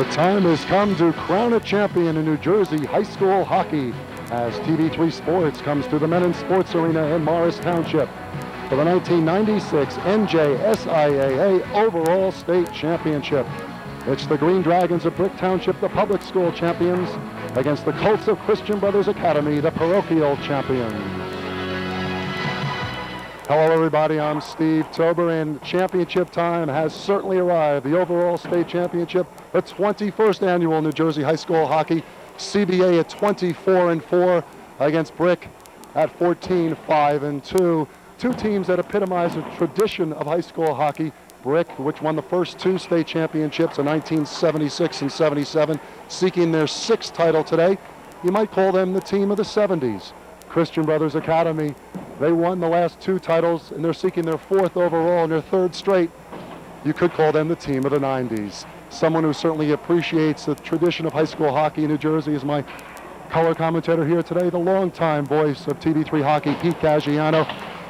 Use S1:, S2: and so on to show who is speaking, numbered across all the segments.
S1: The time has come to crown a champion in New Jersey high school hockey as TV3 Sports comes to the Mennen Sports Arena in Morris Township for the 1996 NJSIAA Overall State Championship. It's the Green Dragons of Brick Township, the public school champions, against the Colts of Christian Brothers Academy, the parochial champions. Hello everybody, I'm Steve Tober, and championship time has certainly arrived. The overall state championship, the 21st annual New Jersey High School Hockey, CBA at 24-4 against Brick at 14-5-2. Two teams that epitomize a tradition of high school hockey. Brick, which won the first two state championships in 1976 and 77, seeking their sixth title today. You might call them the team of the 70s. Christian Brothers Academy, they won the last two titles, and they're seeking their fourth overall and their third straight. You could call them the team of the 90s. Someone who certainly appreciates the tradition of high school hockey in New Jersey is my color commentator here today, the longtime voice of TV3 hockey, Pete Caggiano.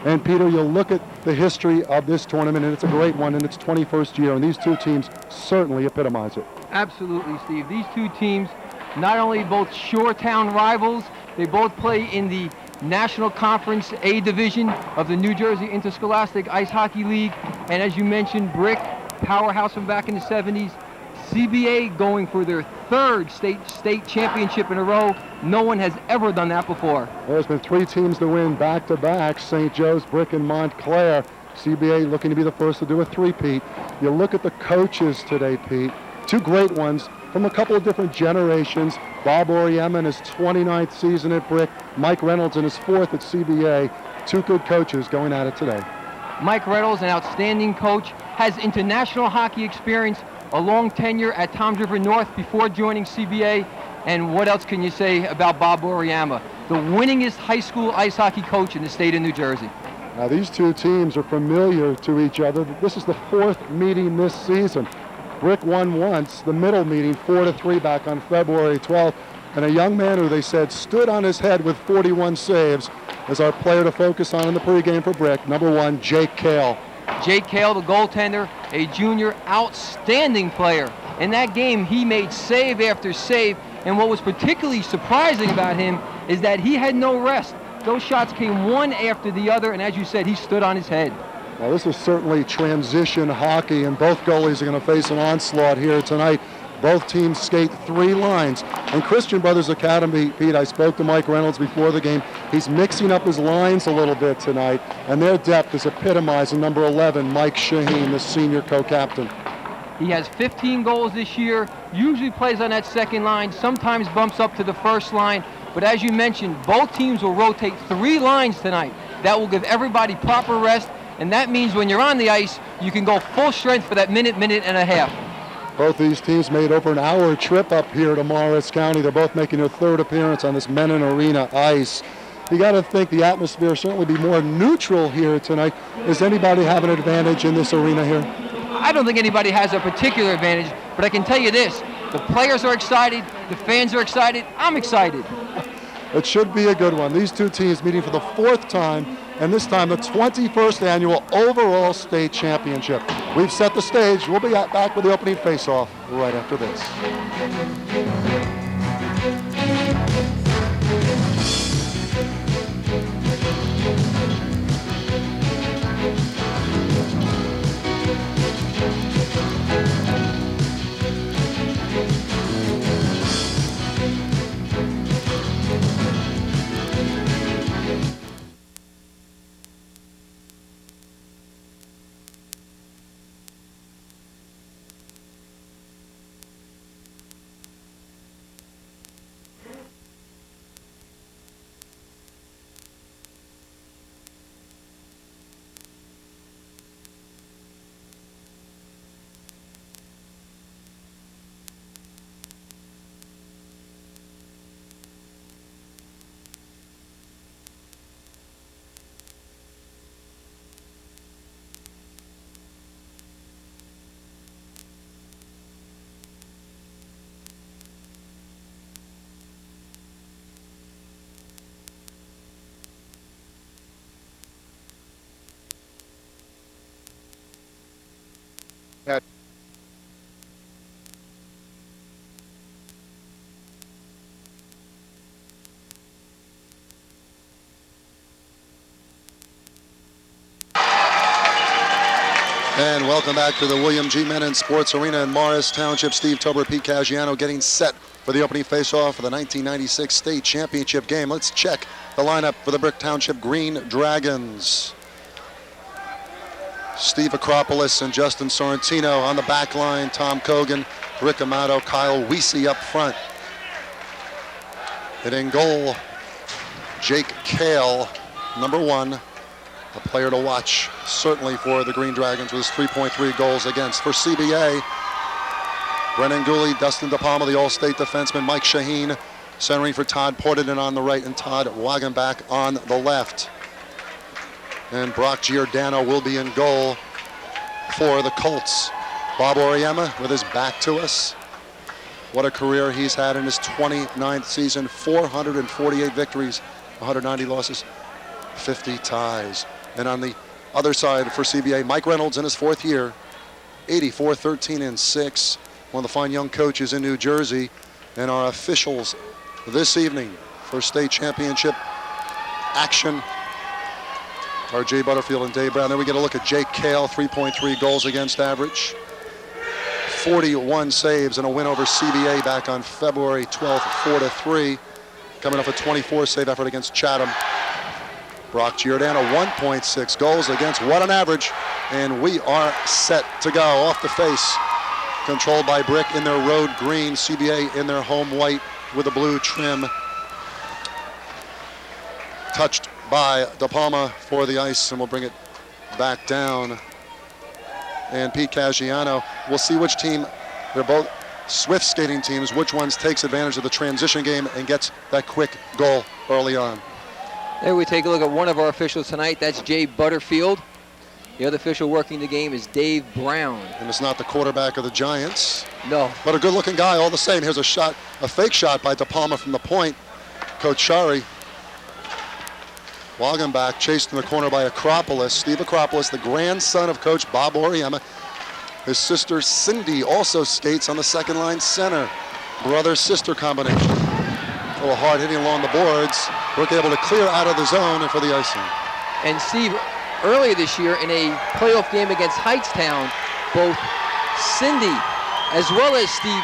S1: And Peter, you'll look at the history of this tournament, and it's a great one in its 21st year, and these two teams certainly epitomize it.
S2: Absolutely, Steve. These two teams, not only both Shoretown rivals, they both play in the National Conference A Division of the New Jersey Interscholastic Ice Hockey League. And as you mentioned, Brick, powerhouse from back in the 70s. CBA going for their third state championship in a row. No one has ever done that before.
S1: There's been three teams to win back-to-back, St. Joe's, Brick, and Montclair. CBA looking to be the first to do a three-peat. You look at the coaches today, Pete, two great ones from a couple of different generations. Bob Oriema in his 29th season at Brick, Mike Reynolds in his fourth at CBA. Two good coaches going at it today.
S2: Mike Reynolds, an outstanding coach, has international hockey experience, a long tenure at Toms River North before joining CBA. And what else can you say about Bob Oriema, the winningest high school ice hockey coach in the state of New Jersey?
S1: Now these two teams are familiar to each other. This is the fourth meeting this season. Brick won once, the middle meeting, 4-3 back on February 12th. And a young man who they said stood on his head with 41 saves is our player to focus on in the pregame for Brick, number one, Jake Kale.
S2: Jake Kale, the goaltender, a junior, outstanding player. In that game, he made save after save. And what was particularly surprising about him is that he had no rest. Those shots came one after the other, and as you said, he stood on his head.
S1: Well, this is certainly transition hockey, and both goalies are going to face an onslaught here tonight. Both teams skate three lines. And Christian Brothers Academy, Pete, I spoke to Mike Reynolds before the game. He's mixing up his lines a little bit tonight, and their depth is epitomized in number 11, Mike Shaheen, the senior co-captain.
S2: He has 15 goals this year, usually plays on that second line, sometimes bumps up to the first line. But as you mentioned, both teams will rotate three lines tonight. That will give everybody proper rest. And that means when you're on the ice, you can go full strength for that minute and a half.
S1: Both these teams made over an hour trip up here to Morris County. They're both making their third appearance on this Mennen Arena ice. You got to think the atmosphere certainly be more neutral here tonight. Does anybody have an advantage in this arena here?
S2: I don't think anybody has a particular advantage, but I can tell you this. The players are excited. The fans are excited. I'm excited.
S1: It should be a good one. These two teams meeting for the fourth time, and this time the 21st annual overall state championship. We've set the stage. We'll be back with the opening face-off right after this. And welcome back to the William G. Mennen Sports Arena in Morris Township. Steve Tober, Pete Caggiano getting set for the opening face-off for the 1996 state championship game. Let's check the lineup for the Brick Township Green Dragons. Steve Acropolis and Justin Sorrentino on the back line. Tom Cogan, Rick Amato, Kyle Weesey up front. And in goal, Jake Kale, number 1. A player to watch, certainly for the Green Dragons, with his 3.3 goals against. For CBA, Brennan Gooley, Dustin DePalma, the All-State defenseman, Mike Shaheen, centering for Todd Portenden on the right, and Todd Wagenbach on the left. And Brock Giordano will be in goal for the Colts. Bob Oriema with his back to us. What a career he's had in his 29th season. 448 victories, 190 losses, 50 ties. And on the other side for CBA, Mike Reynolds in his 4th year, 84, 13, and 6. One of the fine young coaches in New Jersey. And our officials this evening for state championship action are Jay Butterfield and Dave Brown. Then we get a look at Jake Kale, 3.3 goals against average, 41 saves, and a win over CBA back on February 12th, 4-3. Coming off a 24 save effort against Chatham. Brock Giordano, 1.6 goals against. What an average. And we are set to go. Off the face, controlled by Brick in their road green, CBA in their home white with a blue trim. Touched by DePalma for the ice, and we'll bring it back down. And Pete Caggiano, we'll see which team, they're both swift skating teams, which ones takes advantage of the transition game and gets that quick goal early on.
S2: There we take a look at one of our officials tonight. That's Jay Butterfield. The other official working the game is Dave Brown.
S1: And it's not the quarterback of the Giants.
S2: No.
S1: But a good-looking guy all the same. Here's a shot, a fake shot by DePalma from the point. Coach Shari. Wagenbach chased in the corner by Acropolis. Steve Acropolis, the grandson of Coach Bob Oriema. His sister Cindy also skates on the second line center. Brother-sister combination. A little hard hitting along the boards. Brooke able to clear out of the zone and for the icing.
S2: And Steve, earlier this year in a playoff game against Hightstown, both Cindy as well as Steve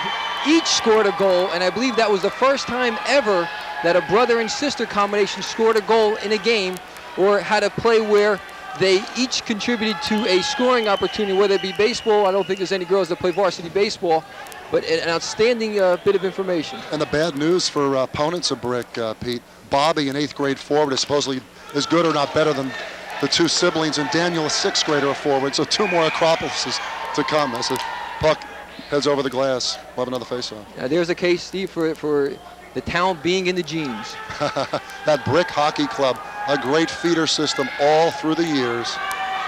S2: each scored a goal, and I believe that was the first time ever that a brother and sister combination scored a goal in a game or had a play where they each contributed to a scoring opportunity, whether it be baseball. I don't think there's any girls that play varsity baseball, but an outstanding bit of information.
S1: And the bad news for opponents of Brick, Pete, Bobby, an 8th grade forward, is supposedly as good or not better than the 2 siblings, and Daniel, a 6th grader, a forward. So 2 more Acropolises to come as the puck heads over the glass. We'll have another face-off.
S2: There's a case, Steve, for the talent being in the genes.
S1: That Brick Hockey Club, a great feeder system all through the years.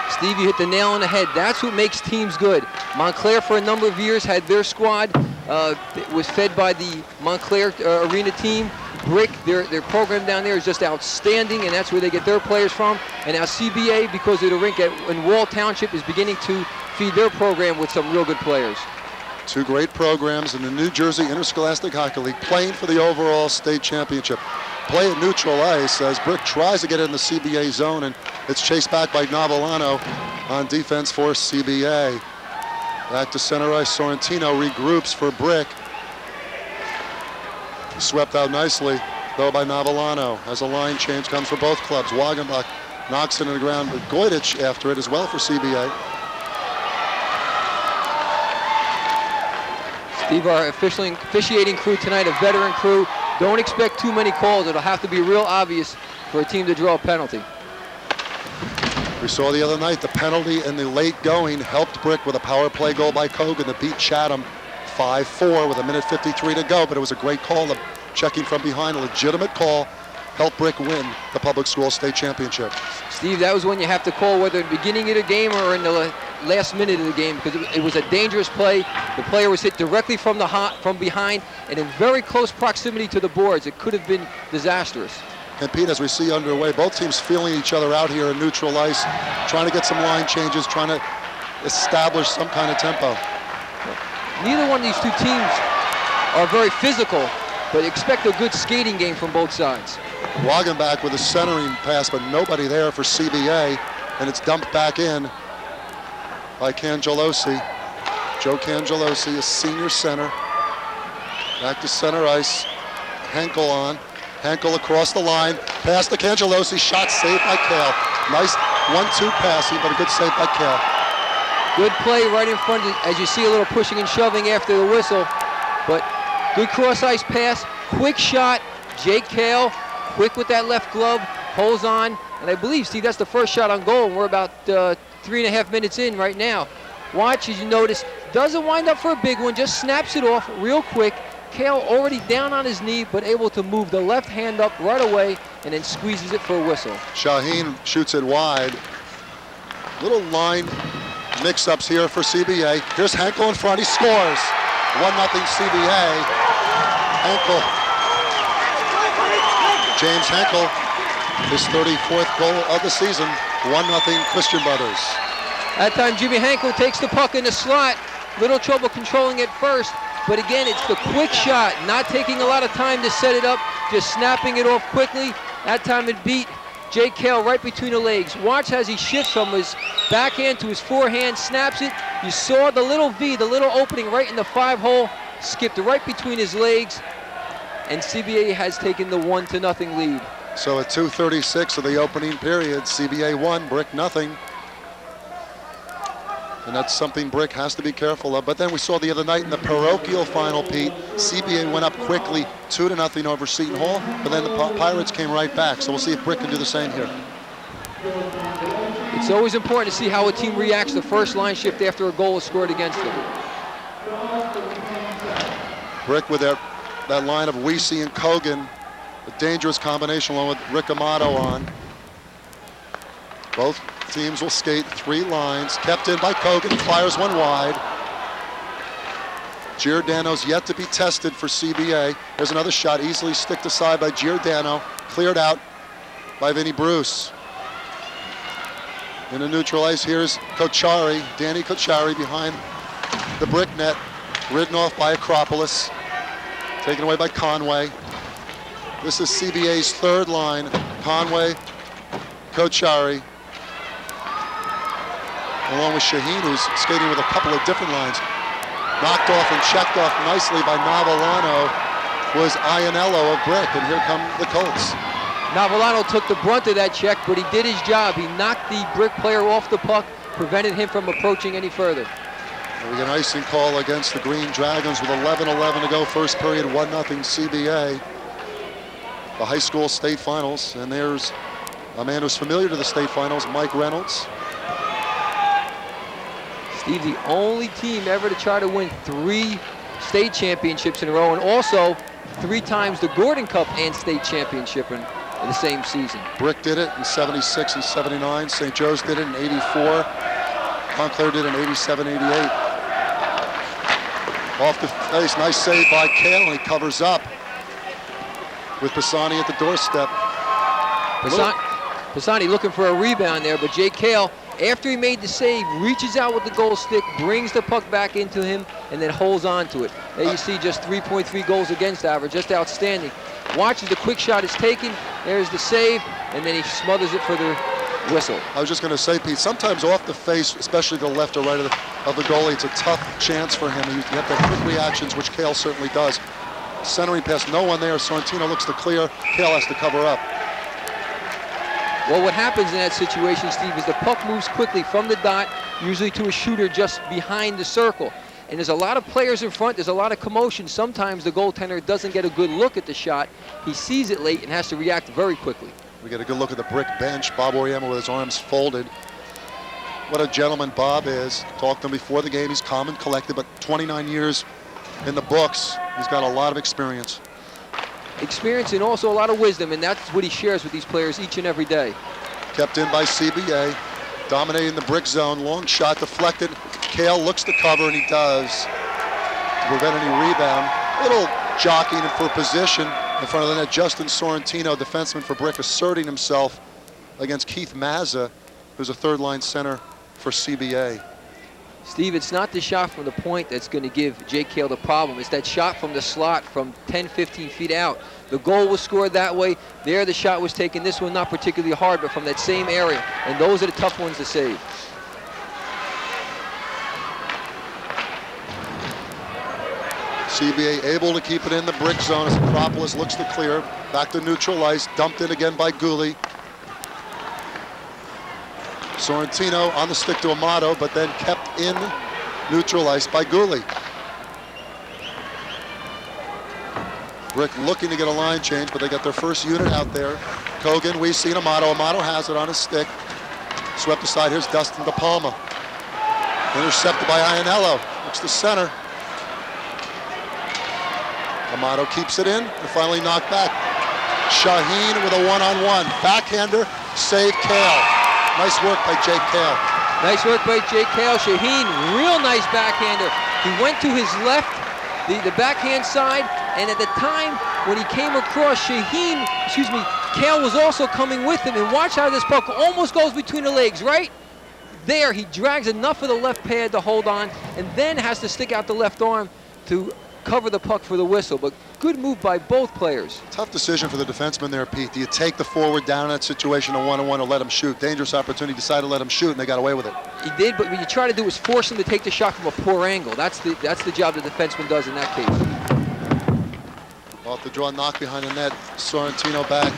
S2: Steve, you hit the nail on the head. That's what makes teams good. Montclair for a number of years had their squad. It was fed by the Montclair arena team. Brick, their program down there is just outstanding, and that's where they get their players from. And now CBA, because of the rink in Wall Township, is beginning to feed their program with some real good players.
S1: 2 great programs in the New Jersey Interscholastic Hockey League playing for the overall state championship. Play at neutral ice as Brick tries to get in the CBA zone, and it's chased back by Novellano on defense for CBA. Back to center ice, Sorrentino regroups for Brick. Swept out nicely, though, by Novellano as a line change comes for both clubs. Wagenbach knocks it in the ground, but Goydich after it as well for CBA.
S2: Steve, our officiating crew tonight, a veteran crew. Don't expect too many calls. It'll have to be real obvious for a team to draw a penalty.
S1: We saw the other night the penalty in the late going helped Brick with a power play goal by Cogan to beat Chatham 5-4 with 1:53 to go, but it was a great call, checking from behind, a legitimate call, helped Brick win the public school state championship.
S2: Steve, that was when you have to call whether in the beginning of the game or in the last minute of the game, because it was a dangerous play. The player was hit directly from behind and in very close proximity to the boards. It could have been disastrous.
S1: And Pete, as we see underway, both teams feeling each other out here in neutral ice, trying to get some line changes, trying to establish some kind of tempo.
S2: Neither one of these 2 teams are very physical, but expect a good skating game from both sides.
S1: Wagenbach with a centering pass, but nobody there for CBA, and it's dumped back in by Cangelosi. Joe Cangelosi, a senior center. Back to center ice. Henkel on. Henkel across the line. Pass to Cangelosi. Shot saved by Kale. Nice 1-2 passing, but a good save by Kale.
S2: Good play right in front, as you see a little pushing and shoving after the whistle. But good cross-ice pass. Quick shot. Jake Kale, quick with that left glove. Holds on. And I believe, Steve, that's the first shot on goal. And we're about 3.5 minutes in right now. Watch, as you notice, doesn't wind up for a big one, just snaps it off real quick. Kale already down on his knee, but able to move the left hand up right away and then squeezes it for a whistle. Shaheen
S1: shoots it wide. Little line mix-ups here for CBA. Here's Henkel in front, he scores. 1-0 CBA. Henkel. James Henkel, his 34th goal of the season. 1-0 Christian Brothers.
S2: That time Jimmy Henkel takes the puck in the slot. Little trouble controlling it first, but again, it's the quick shot, not taking a lot of time to set it up, just snapping it off quickly. That time it beat Jake Kale right between the legs. Watch as he shifts from his backhand to his forehand, snaps it. You saw the little V, the little opening right in the 5-hole, skipped right between his legs, and CBA has taken the 1-0 lead.
S1: So at 2:36 of the opening period, CBA 1, Brick 0. And that's something Brick has to be careful of. But then we saw the other night in the parochial final, Pete, CBA went up quickly, 2-0 over Seton Hall, but then the Pirates came right back. So we'll see if Brick can do the same here.
S2: It's always important to see how a team reacts to the first line shift after a goal is scored against them.
S1: Brick with that line of Weesey and Kogan, a dangerous combination along with Rick Amato on. Both teams will skate 3 lines. Kept in by Kogan, fires one wide. Giordano's yet to be tested for CBA. There's another shot, easily sticked aside by Giordano. Cleared out by Vinny Bruce. In the neutral ice, here's Kochari, Danny Kochari behind the Brick net. Ridden off by Acropolis. Taken away by Conway. This is CBA's 3rd line. Conway, Kochari, along with Shaheen, who's skating with a couple of different lines. Knocked off and checked off nicely by Navalano was Ianello of Brick, and here come the Colts.
S2: Navalano took the brunt of that check, but he did his job. He knocked the Brick player off the puck, prevented him from approaching any further.
S1: And we get an icing call against the Green Dragons with 11:11 to go, first period, 1-0 CBA. The high school state finals, and there's a man who's familiar to the state finals, Mike Reynolds.
S2: Steve, the only team ever to try to win 3 state championships in a row, and also 3 times the Gordon Cup and state championship in the same season.
S1: Brick did it in 76 and 79. St. Joe's did it in 84. Montclair did it in 87, 88. Off the face, nice save by Kale, and he covers up with Pisani at the doorstep.
S2: Pisani looking for a rebound there, but Jake Kale, after he made the save, reaches out with the goal stick, brings the puck back into him, and then holds on to it. There you see just 3.3 goals against average, just outstanding. Watch as the quick shot is taken, there's the save, and then he smothers it for the whistle.
S1: I was just going to say, Pete, sometimes off the face, especially to the left or right of the goalie, it's a tough chance for him. You have to have quick reactions, which Kale certainly does. Centering pass, no one there. Sorrentino looks to clear. Kale has to cover up.
S2: Well, what happens in that situation, Steve, is the puck moves quickly from the dot, usually to a shooter just behind the circle. And there's a lot of players in front, there's a lot of commotion. Sometimes the goaltender doesn't get a good look at the shot. He sees it late and has to react very quickly. We get a good look at the Brick bench. Bob Oriema with his arms folded. What a gentleman Bob is. Talked to him before the game. He's calm and collected, but 29 years in the books. He's got a lot of experience. Experience and also a lot of wisdom, and that's what he shares with these players each and every day. Kept in by CBA, dominating the Brick zone. Long shot deflected. Kale looks to cover, and he does, to prevent any rebound. A little jockeying for position in front of the net. Justin Sorrentino, defenseman for Brick, asserting himself against Keith Mazza, who's a 3rd-line center for CBA. Steve, it's not the shot from the point that's going to give Jake Kale the problem. It's that shot from the slot from 10, 15 feet out. The goal was scored that way. There the shot was taken. This one not particularly hard, but from that same area. And those are the tough ones to save.
S1: CBA able to keep it in the brick zone as Acropolis looks to clear. Back to neutral ice, dumped in again by Gooley. Sorrentino on the stick to Amato, but then kept in neutral ice by Gooley. Brick looking to get a line change, but they got their first unit out there. Kogan, we've seen Amato. Amato has it on his stick. Swept aside, here's Dustin DePalma. Intercepted by Ianello, looks to center. Amato keeps it in, and finally knocked back. Shaheen with a one-on-one. Backhander, save Kale. Nice work by Jake Kale.
S2: Nice work by Jake Kale. Shaheen, real nice backhander. He went to his left, the backhand side, and at the time when he came across, Kale was also coming with him. And watch how this puck almost goes between the legs, right? There, he drags enough of the left pad to hold on, and then has to stick out the left arm to cover the puck for the whistle. But good move by both players.
S1: Tough decision for the defenseman there, Pete. Do you take the forward down in that situation, a one-on-one, or let him shoot? Dangerous opportunity, decided to let him shoot, and they got away with it.
S2: He did, but what you try to do is force him to take the shot from a poor angle. That's the job the defenseman does in that case.
S1: Off the draw, knock behind the net. Sorrentino back.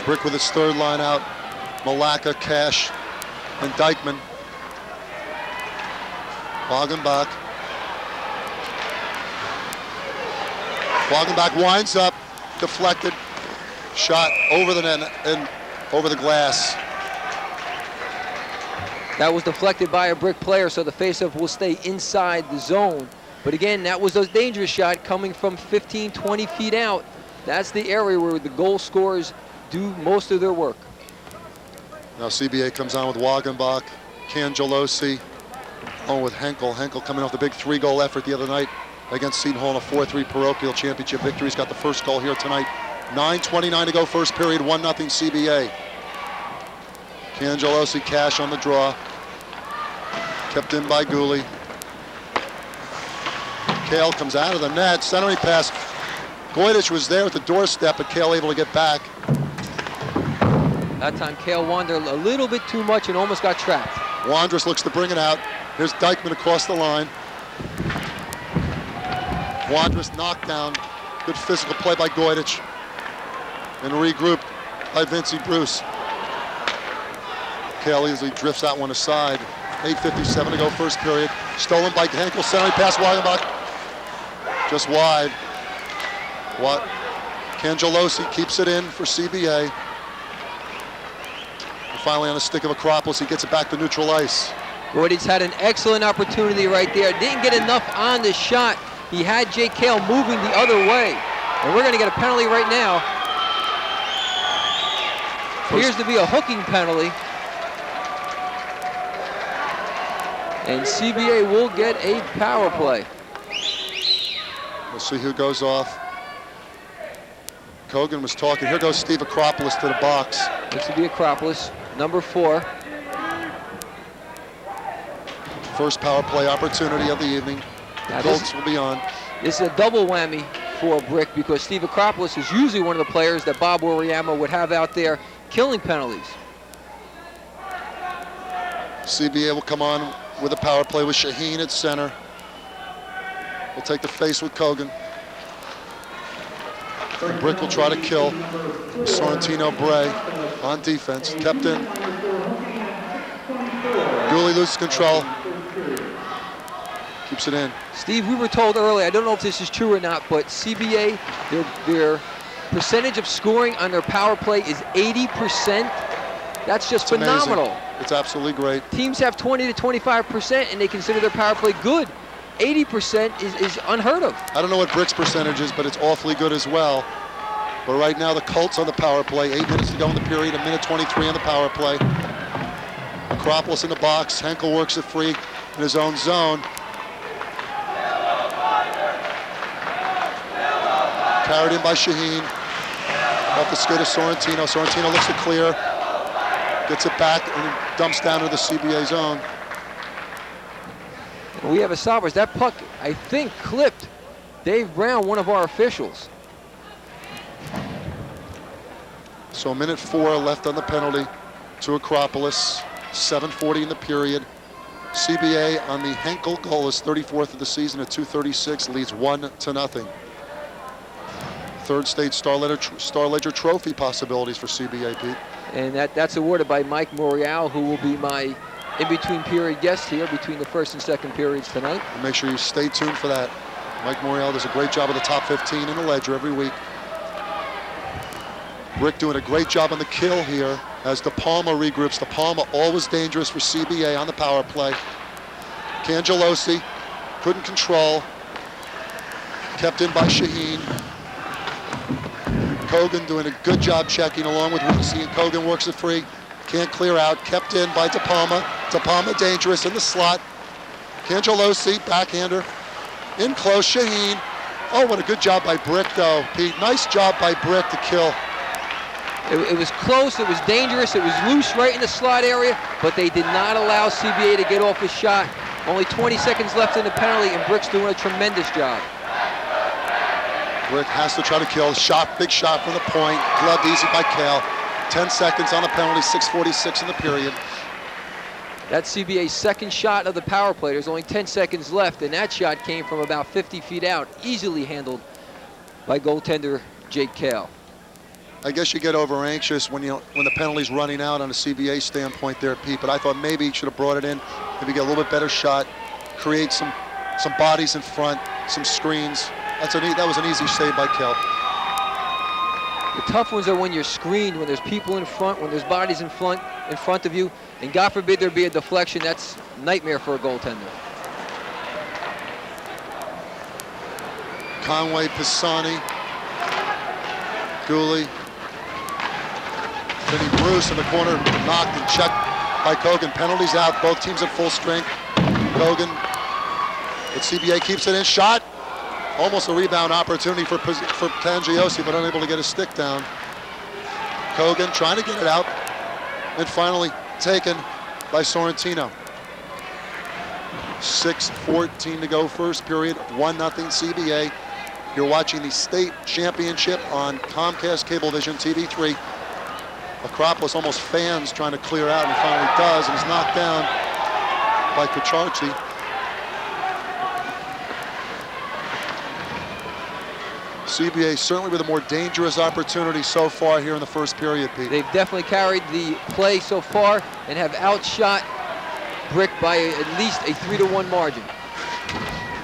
S1: Brick with his third line out. Malacca, Cash, and Dykeman. Wagenbach. Wagenbach winds up, deflected, shot over the net and over the glass.
S2: That was deflected by a Brick player, so the faceoff will stay inside the zone. But again, that was a dangerous shot coming from 15, 20 feet out. That's the area where the goal scorers do most of their work.
S1: Now CBA comes on with Wagenbach, Cangelosi, along with Henkel. Henkel coming off the big 3-goal effort the other night against Seton Hall in a 4-3 parochial championship victory. He's got the first goal here tonight. 9:29 to go, first period, 1-0 CBA. Cangelosi, Cash on the draw. Kept in by Gooley. Kale comes out of the net, centering pass. Goydich was there at the doorstep, but Kale able to get back.
S2: That time Kale wandered a little bit too much and almost got trapped.
S1: Wandrus looks to bring it out. Here's Dykeman across the line. Wandrus knocked down. Good physical play by Goydich. And regrouped by Vincey Bruce. Kale easily drifts that one aside. 8:57 to go, first period. Stolen by Henkel, centering pass Wagenbach. Just wide. Cangelosi keeps it in for CBA. And finally on the stick of Acropolis, he gets it back to neutral ice.
S2: Goydich had an excellent opportunity right there. Didn't get enough on the shot. He had Jake Kale moving the other way. And we're going to get a penalty right now. Appears to be a hooking penalty. And CBA will get a power play.
S1: We'll see who goes off. Kogan was talking. Here goes Steve Acropolis to the box.
S2: Looks to be Acropolis, number 4.
S1: First power play opportunity of the evening. The Colts will be on.
S2: This is a double whammy for Brick because Steve Acropolis is usually one of the players that Bob Oriama would have out there killing penalties.
S1: CBA will come on with a power play with Shaheen at center. We'll take the face with Kogan. Brick will try to kill Sorrentino Bray on defense. Kept in. Gooley loses control. Keeps it in.
S2: Steve, we were told earlier, I don't know if this is true or not, but CBA, their percentage of scoring on their power play is 80%. That's just phenomenal.
S1: Amazing. It's absolutely great.
S2: Teams have 20 to 25% and they consider their power play good. 80% is unheard of.
S1: I don't know what Brick's percentage is, but it's awfully good as well. But right now the Colts on the power play. 8 minutes to go in the period, 1:23 on the power play. Acropolis in the box. Henkel works it free in his own zone. Carried in by Shaheen. Off the skid of Sorrentino. Sorrentino looks to clear. Gets it back and dumps down to the CBA zone.
S2: We have a stoppage. That puck, I think, clipped Dave Brown, one of our officials.
S1: So 1:04 left on the penalty to Acropolis. 7:40 in the period. CBA on the Henkel goal is 34th of the season at 2:36, leads 1-0. Third state Star Ledger Trophy possibilities for CBA, Pete.
S3: And that's awarded by Mike Morial, who will be my in-between period guest here between the first and second periods tonight.
S1: And make sure you stay tuned for that. Mike Morial does a great job of the top 15 in the Ledger every week. Brick doing a great job on the kill here as DePalma regroups. DePalma always dangerous for CBA on the power play. Cangelosi couldn't control. Kept in by Shaheen. Kogan doing a good job checking along with Weesey, and Kogan works it free. Can't clear out. Kept in by DePalma. DePalma dangerous in the slot. Cangelosi, backhander. In close, Shaheen. Oh, what a good job by Brick, though, Pete. Nice job by Brick to kill.
S3: It was close, it was dangerous, it was loose right in the slot area, but they did not allow CBA to get off a shot. Only 20 seconds left in the penalty, and Brick's doing a tremendous job.
S1: Brick has to try to kill. Shot, big shot from the point. Gloved easy by Kale. 10 seconds on the penalty, 6:46 in the period.
S3: That's CBA's second shot of the power play. There's only 10 seconds left, and that shot came from about 50 feet out, easily handled by goaltender Jake Kale.
S1: I guess you get over anxious when the penalty's running out on a CBA standpoint there, Pete, but I thought maybe he should have brought it in, maybe get a little bit better shot, create some bodies in front, some screens. That was an easy save by Kel.
S3: The tough ones are when you're screened, when there's people in front, when there's bodies in front of you, and God forbid there be a deflection. That's a nightmare for a goaltender.
S1: Conway, Pisani, Gooley, Vinny Bruce in the corner, knocked and checked by Kogan. Penalties out, both teams at full strength. Kogan, but CBA keeps it in, shot. Almost a rebound opportunity for Cangiosi, but unable to get his stick down. Kogan trying to get it out, and finally taken by Sorrentino. 6:14 to go, first period, 1-0 CBA. You're watching the state championship on Comcast Cablevision TV3. Acropolis almost fans trying to clear out, and he finally does, and is knocked down by Kucharchi. CBA certainly with a more dangerous opportunity so far here in the first period, Pete.
S3: They've definitely carried the play so far and have outshot Brick by at least a 3-1 margin.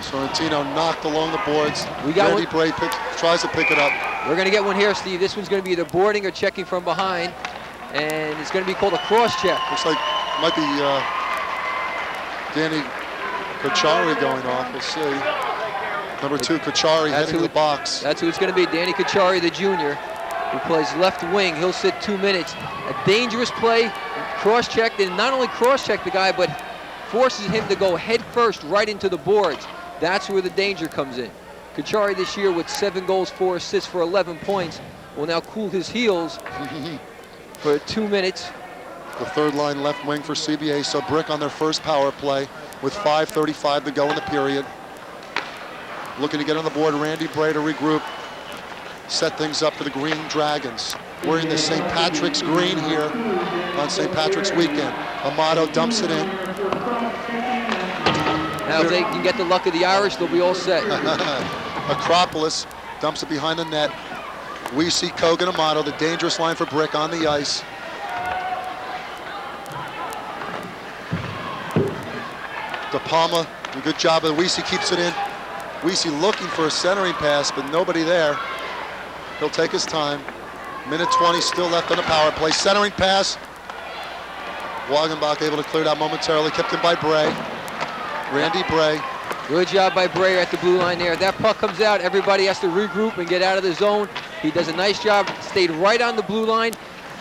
S1: Sorrentino knocked along the boards.
S3: We got
S1: Randy Bray tries to pick it up.
S3: We're going to get one here, Steve. This one's going to be either boarding or checking from behind, and it's going to be called a cross check.
S1: Looks like it might be Danny Kuchari going off. We'll see. Number 2, Kuchari heading to the box.
S3: That's who it's going to be, Danny Kuchari, the junior, who plays left wing. He'll sit 2 minutes. A dangerous play, cross-checked, and not only cross-checked the guy, but forces him to go head first right into the boards. That's where the danger comes in. Kuchari this year with 7 goals, 4 assists for 11 points will now cool his heels for 2 minutes.
S1: The third line left wing for CBA, so Brick on their first power play with 5:35 to go in the period. Looking to get on the board, Randy Bray to regroup, set things up for the Green Dragons. Wearing the St. Patrick's green here on St. Patrick's weekend. Amato dumps it in.
S3: Now if they can get the luck of the Irish, they'll be all set.
S1: Acropolis dumps it behind the net. We see Kogan Amato, the dangerous line for Brick on the ice. DePalma, a good job, but Weesey keeps it in. Weesey looking for a centering pass, but nobody there. He'll take his time. Minute 20 still left on the power play. Centering pass. Wagenbach able to clear it out momentarily, kept in by Bray. Randy Bray.
S3: Good job by Bray at the blue line there. If that puck comes out, everybody has to regroup and get out of the zone. He does a nice job, stayed right on the blue line,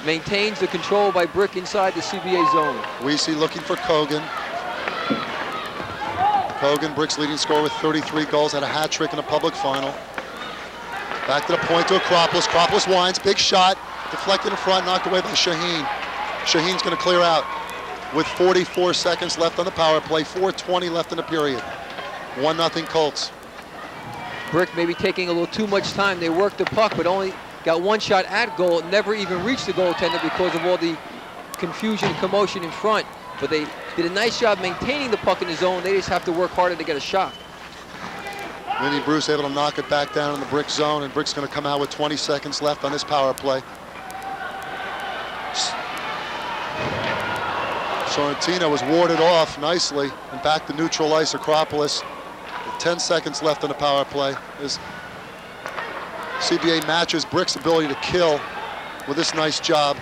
S3: maintains the control by Brick inside the CBA zone.
S1: Weesey looking for Kogan. Kogan, Brick's leading scorer with 33 goals, had a hat trick in the public final. Back to the point to Acropolis. Acropolis winds, big shot, deflected in front, knocked away by Shaheen. Shaheen's going to clear out with 44 seconds left on the power play, 4:20 left in the period. 1-0 Colts.
S3: Brick maybe taking a little too much time. They worked the puck, but only got one shot at goal, never even reached the goaltender because of all the confusion and commotion in front. but they did a nice job maintaining the puck in the zone. They just have to work harder to get a shot.
S1: Vinny Bruce able to knock it back down in the Brick zone, and Brick's going to come out with 20 seconds left on this power play. Sorrentino was warded off nicely, and back to neutral ice. Acropolis, with 10 seconds left on the power play. As CBA matches Brick's ability to kill with this nice job.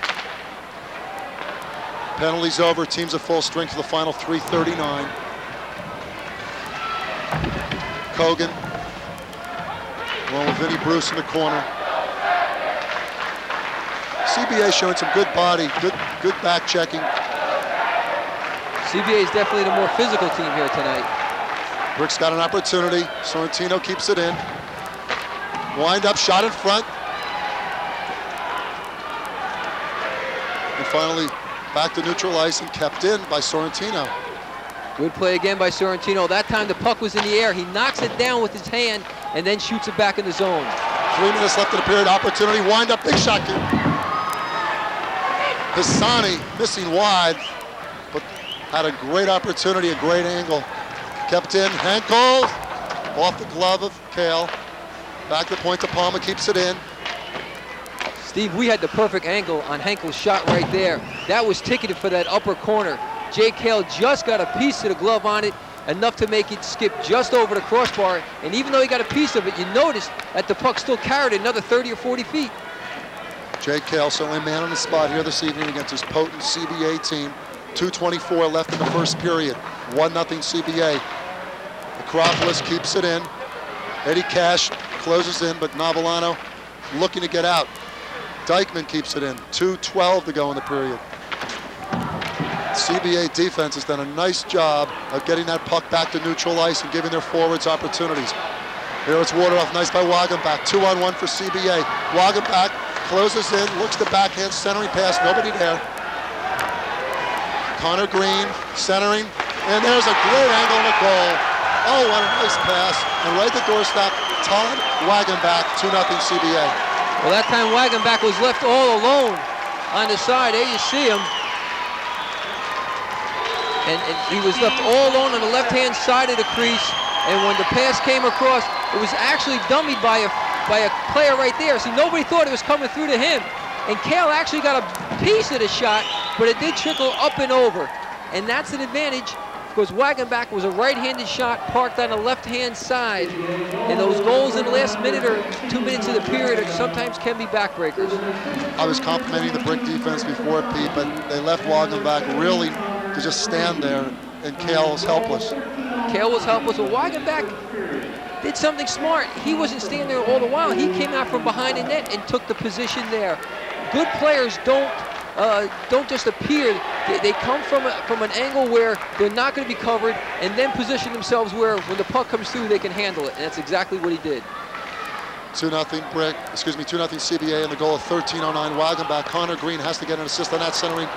S1: Penalties over, teams at full strength for the final 3:39. Kogan, along with Vinny Bruce in the corner. CBA showing some good body, good back checking.
S3: CBA is definitely the more physical team here tonight.
S1: Brick's got an opportunity. Sorrentino keeps it in. Wind up, shot in front. And finally, back to neutral ice and kept in by Sorrentino.
S3: Good play again by Sorrentino. That time the puck was in the air. He knocks it down with his hand and then shoots it back in the zone.
S1: 3 minutes left in the period. Opportunity, wind up, big shot. Pisani missing wide, but had a great opportunity, a great angle. Kept in, Henkel, off the glove of Kale. Back to the point, DePalma keeps it in.
S3: Steve, we had the perfect angle on Henkel's shot right there. That was ticketed for that upper corner. Jay Kale just got a piece of the glove on it, enough to make it skip just over the crossbar. And even though he got a piece of it, you noticed that the puck still carried another 30 or 40 feet.
S1: Jay Kale certainly man on the spot here this evening against his potent CBA team. 2:24 left in the first period. 1-0 CBA. Acropolis keeps it in. Eddie Cash closes in, but Novellano looking to get out. Dykeman keeps it in. 2:12 to go in the period. CBA defense has done a nice job of getting that puck back to neutral ice and giving their forwards opportunities. Here it's warded off nice by Wagenbach. 2-on-1 for CBA. Wagenbach closes in, looks the backhand, centering pass, nobody there. Connor Green centering, and there's a great angle on the goal. Oh, what a nice pass. And right at the doorstep, Todd Wagenbach, 2-0 CBA.
S3: Well, that time Wagenbach was left all alone on the side. There you see him. And he was left all alone on the left-hand side of the crease. And when the pass came across, it was actually dummied by a player right there. See, nobody thought it was coming through to him. And Kale actually got a piece of the shot, but it did trickle up and over. And that's an advantage because Wagenbach was a right-handed shot parked on the left-hand side. And those goals in the last minute or 2 minutes of the period sometimes can be backbreakers.
S1: I was complimenting the Brick defense before, Pete, but they left Wagenbach really to just stand there, and Kale was helpless.
S3: Kale was helpless. Well, Wagenbach did something smart. He wasn't standing there all the while. He came out from behind the net and took the position there. Good players don't just appear. They come from an angle where they're not going to be covered and then position themselves where when the puck comes through they can handle it, and that's exactly what he did.
S1: 2-0 Brick, 2-0 CBA, and the goal of 13:09 Wagenbach. Connor Green has to get an assist on that centering.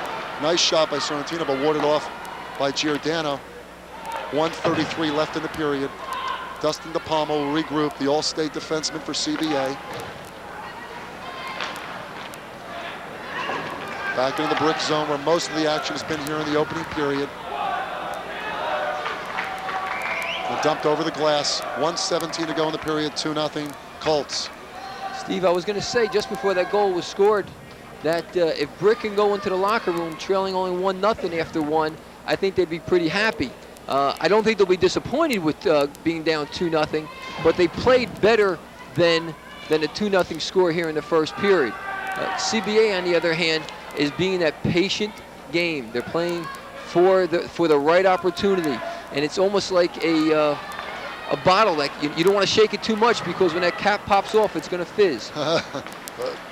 S1: Nice shot by Sorrentino, but warded off by Giordano. 1:33 left in the period. Dustin DePalma will regroup, the All-State defenseman for CBA. Back into the Brick zone where most of the action has been here in the opening period. And dumped over the glass. 1:17 to go in the period, 2-0 Colts.
S3: Steve, I was going to say just before that goal was scored that if Brick can go into the locker room trailing only 1-0 after one, I think they'd be pretty happy. I don't think they'll be disappointed with being down 2-0, but they played better than the 2-0 score here in the first period. CBA, on the other hand, is being that patient game. They're playing for the right opportunity, and it's almost like a bottle. Like you don't want to shake it too much because when that cap pops off, it's going to fizz.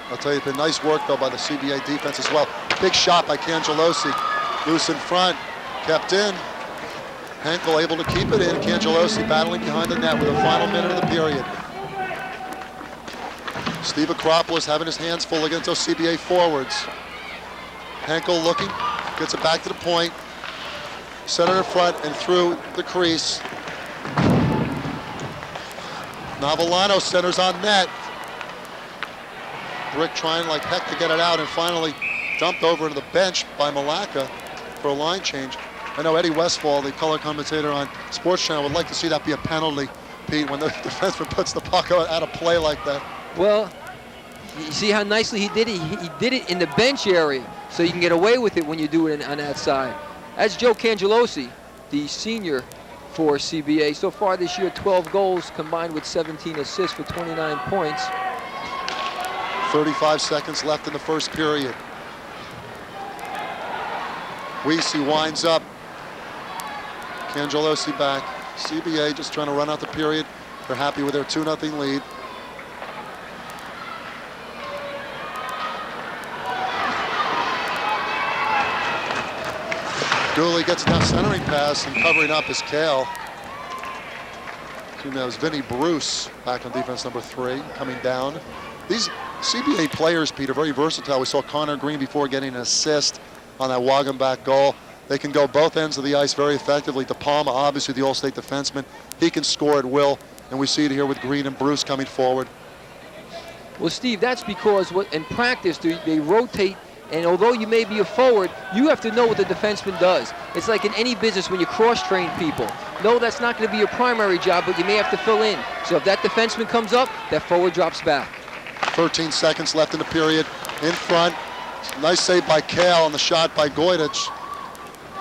S1: I'll tell you, it's been nice work though by the CBA defense as well. Big shot by Cangelosi, loose in front, kept in. Henkel able to keep it in. Cangelosi battling behind the net with the final minute of the period. Steve Acropolis having his hands full against those CBA forwards. Henkel looking, gets it back to the point. Center in front and through the crease. Novellano centers on net. Brick trying like heck to get it out, and finally dumped over to the bench by Malacca. for a line change. I know Eddie Westfall, the color commentator on Sports Channel, would like to see that be a penalty, Pete, when the defenseman puts the puck out of play like that.
S3: Well, you see how nicely he did it? He did it in the bench area, so you can get away with it when you do it on that side. That's Joe Cangelosi, the senior for CBA. So far this year, 12 goals combined with 17 assists for 29 points.
S1: 35 seconds left in the first period. Weesey winds up. Cangelosi back. CBA just trying to run out the period. They're happy with their 2-0 lead. Dooley gets that centering pass, and covering up is Kale. That was Vinny Bruce back on defense number 3, coming down. These CBA players, Pete, are very versatile. We saw Connor Green before getting an assist on that Wagenbach goal. They can go both ends of the ice very effectively. DePalma, obviously the All-State defenseman, he can score at will, and we see it here with Green and Bruce coming forward.
S3: Well, Steve, that's because in practice they rotate, and although you may be a forward, you have to know what the defenseman does. It's like in any business when you cross-train people. No, that's not going to be your primary job, but you may have to fill in. So if that defenseman comes up, that forward drops back. 13
S1: seconds left in the period. In front, nice save by Kale on the shot by Goydich.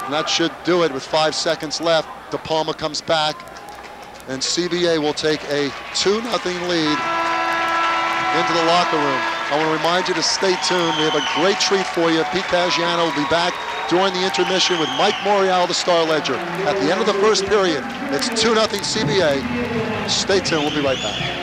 S1: And that should do it with 5 seconds left. DePalma comes back, and CBA will take a 2-0 lead into the locker room. I want to remind you to stay tuned. We have a great treat for you. Pete Caggiano will be back during the intermission with Mike Morial, the Star Ledger. At the end of the first period, it's 2-0 CBA. Stay tuned. We'll be right back.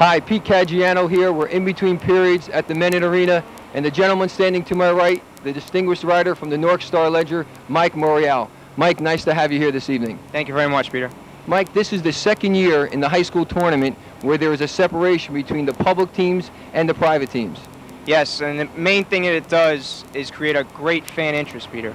S2: Hi, Pete Caggiano here. We're in between periods at the Mennen Arena, and the gentleman standing to my right, the distinguished writer from the North Star Ledger, Mike Morial. Mike, nice to have you here this evening.
S4: Thank you very much, Peter.
S2: Mike, this is the second year in the high school tournament where there is a separation between the public teams and the private teams.
S4: Yes, and the main thing that it does is create a great fan interest, Peter.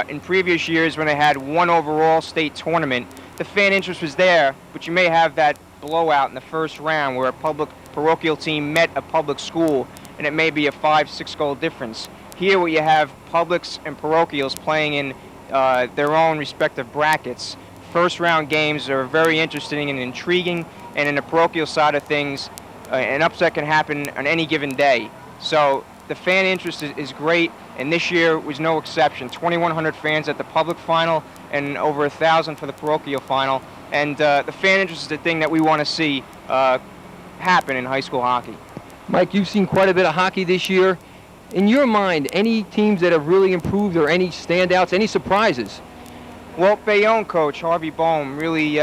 S4: In previous years when they had one overall state tournament, the fan interest was there, but you may have that blowout in the first round where a public parochial team met a public school and it may be a 5-6 goal difference. Here where you have publics and parochials playing in their own respective brackets, first round games are very interesting and intriguing, and in the parochial side of things, an upset can happen on any given day. So the fan interest is great, and this year was no exception. 2,100 fans at the public final and over 1,000 for the parochial final. And the fan interest is the thing that we want to see happen in high school hockey.
S2: Mike, you've seen quite a bit of hockey this year. In your mind, any teams that have really improved or any standouts, any surprises?
S4: Well, Bayonne coach Harvey Bohm really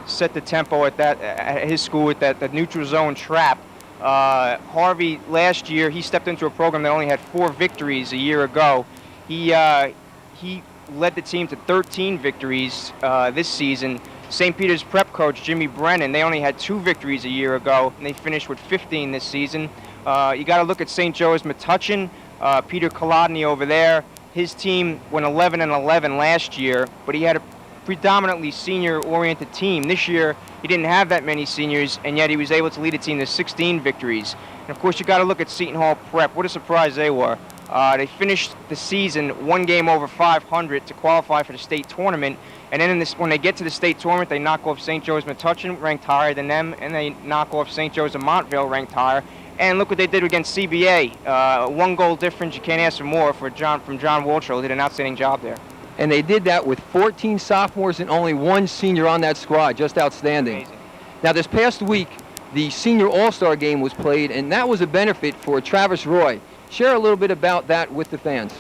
S4: set the tempo at his school with that neutral zone trap. Harvey, last year, he stepped into a program that only had 4 victories a year ago. He led the team to 13 victories this season. St. Peter's prep coach Jimmy Brennan, they only had 2 victories a year ago, and they finished with 15 this season. You got to look at St. Joe's Metuchen, Peter Kolodny over there. His team went 11-11 last year, but he had a predominantly senior-oriented team. This year, he didn't have that many seniors, and yet he was able to lead a team to 16 victories. And of course, you got to look at Seton Hall Prep. What a surprise they were. They finished the season 1 game over 500 to qualify for the state tournament. And then when they get to the state tournament, they knock off St. Joe's Metuchen, ranked higher than them, and they knock off St. Joe's of Montville, ranked higher. And look what they did against CBA. 1 goal difference. You can't ask for more from John Waltrell. Did an outstanding job there.
S3: And they did that with 14 sophomores and only 1 senior on that squad. Just outstanding.
S4: Amazing.
S3: Now, this past week, the senior all-star game was played, and that was a benefit for Travis Roy. Share a little bit about that with the fans.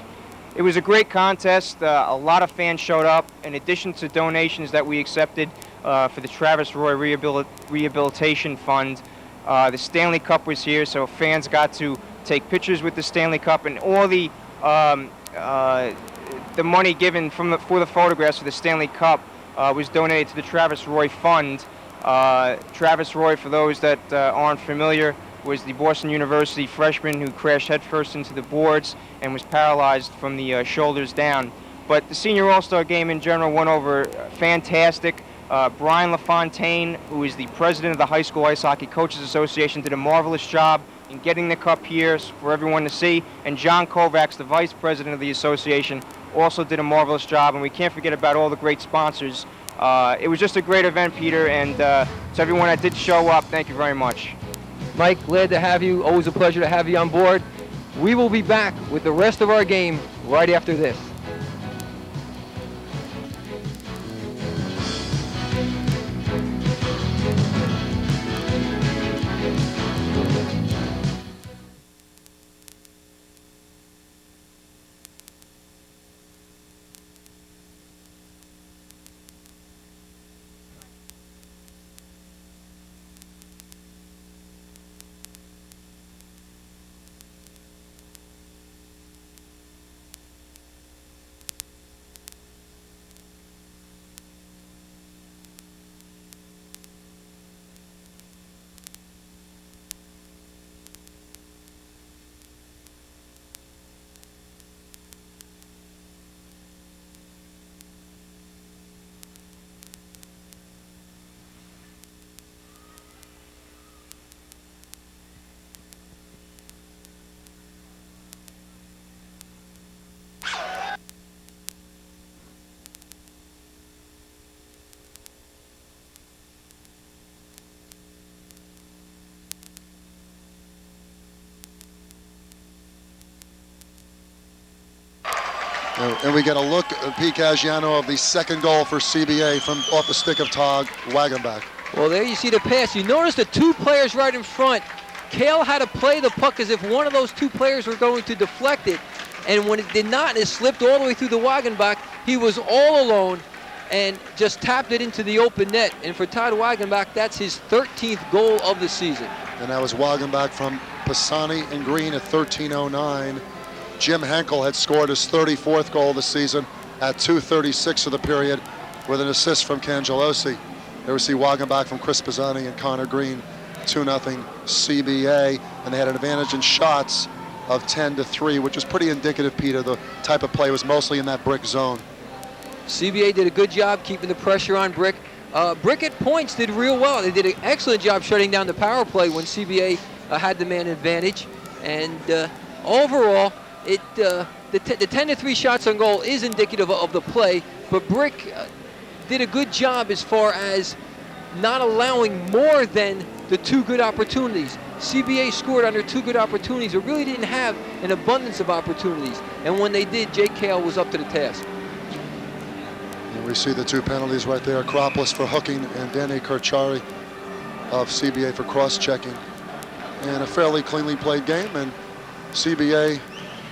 S4: It was a great contest. A lot of fans showed up. In addition to donations that we accepted for the Travis Roy Rehabilitation Fund, the Stanley Cup was here, so fans got to take pictures with the Stanley Cup, and all the money given for the photographs for the Stanley Cup was donated to the Travis Roy Fund. Travis Roy, for those that aren't familiar, was the Boston University freshman who crashed headfirst into the boards and was paralyzed from the shoulders down. But the senior all-star game in general went over fantastic. Brian LaFontaine, who is the president of the High School Ice Hockey Coaches Association, did a marvelous job in getting the cup here for everyone to see. And John Kovacs, the vice president of the association, also did a marvelous job. And we can't forget about all the great sponsors. It was just a great event, Peter, and to everyone that did show up, thank you very much.
S3: Mike, glad to have you. Always a pleasure to have you on board. We will be back with the rest of our game right after this.
S1: And we get a look at Pete Caggiano of the second goal for CBA from off the stick of Tog Wagenbach.
S3: Well, there you see the pass. You notice the 2 players right in front. Kale had to play the puck as if one of those 2 players were going to deflect it. And when it did not, it slipped all the way through the Wagenbach. He was all alone and just tapped it into the open net. And for Todd Wagenbach, that's his 13th goal of the season.
S1: And that was Wagenbach from Pisani and Green at 13:09. Jim Henkel had scored his 34th goal of the season at 2:36 of the period with an assist from Cangelosi. There we see Wagenbach from Chris Pisani and Connor Green, 2-0 CBA, and they had an advantage in shots of 10-3, which was pretty indicative, Peter. The type of play was mostly in that brick zone.
S3: CBA did a good job keeping the pressure on Brick. Brick at points did real well. They did an excellent job shutting down the power play when CBA had the man advantage. And overall, the 10-3 shots on goal is indicative of the play, but Brick did a good job as far as not allowing more than the 2 good opportunities. CBA scored under 2 good opportunities, but really didn't have an abundance of opportunities. And when they did, Jake Kale was up to the task.
S1: And we see the 2 penalties right there. Akropoulos for hooking and Danny Kirchari of CBA for cross-checking. And a fairly cleanly played game, and CBA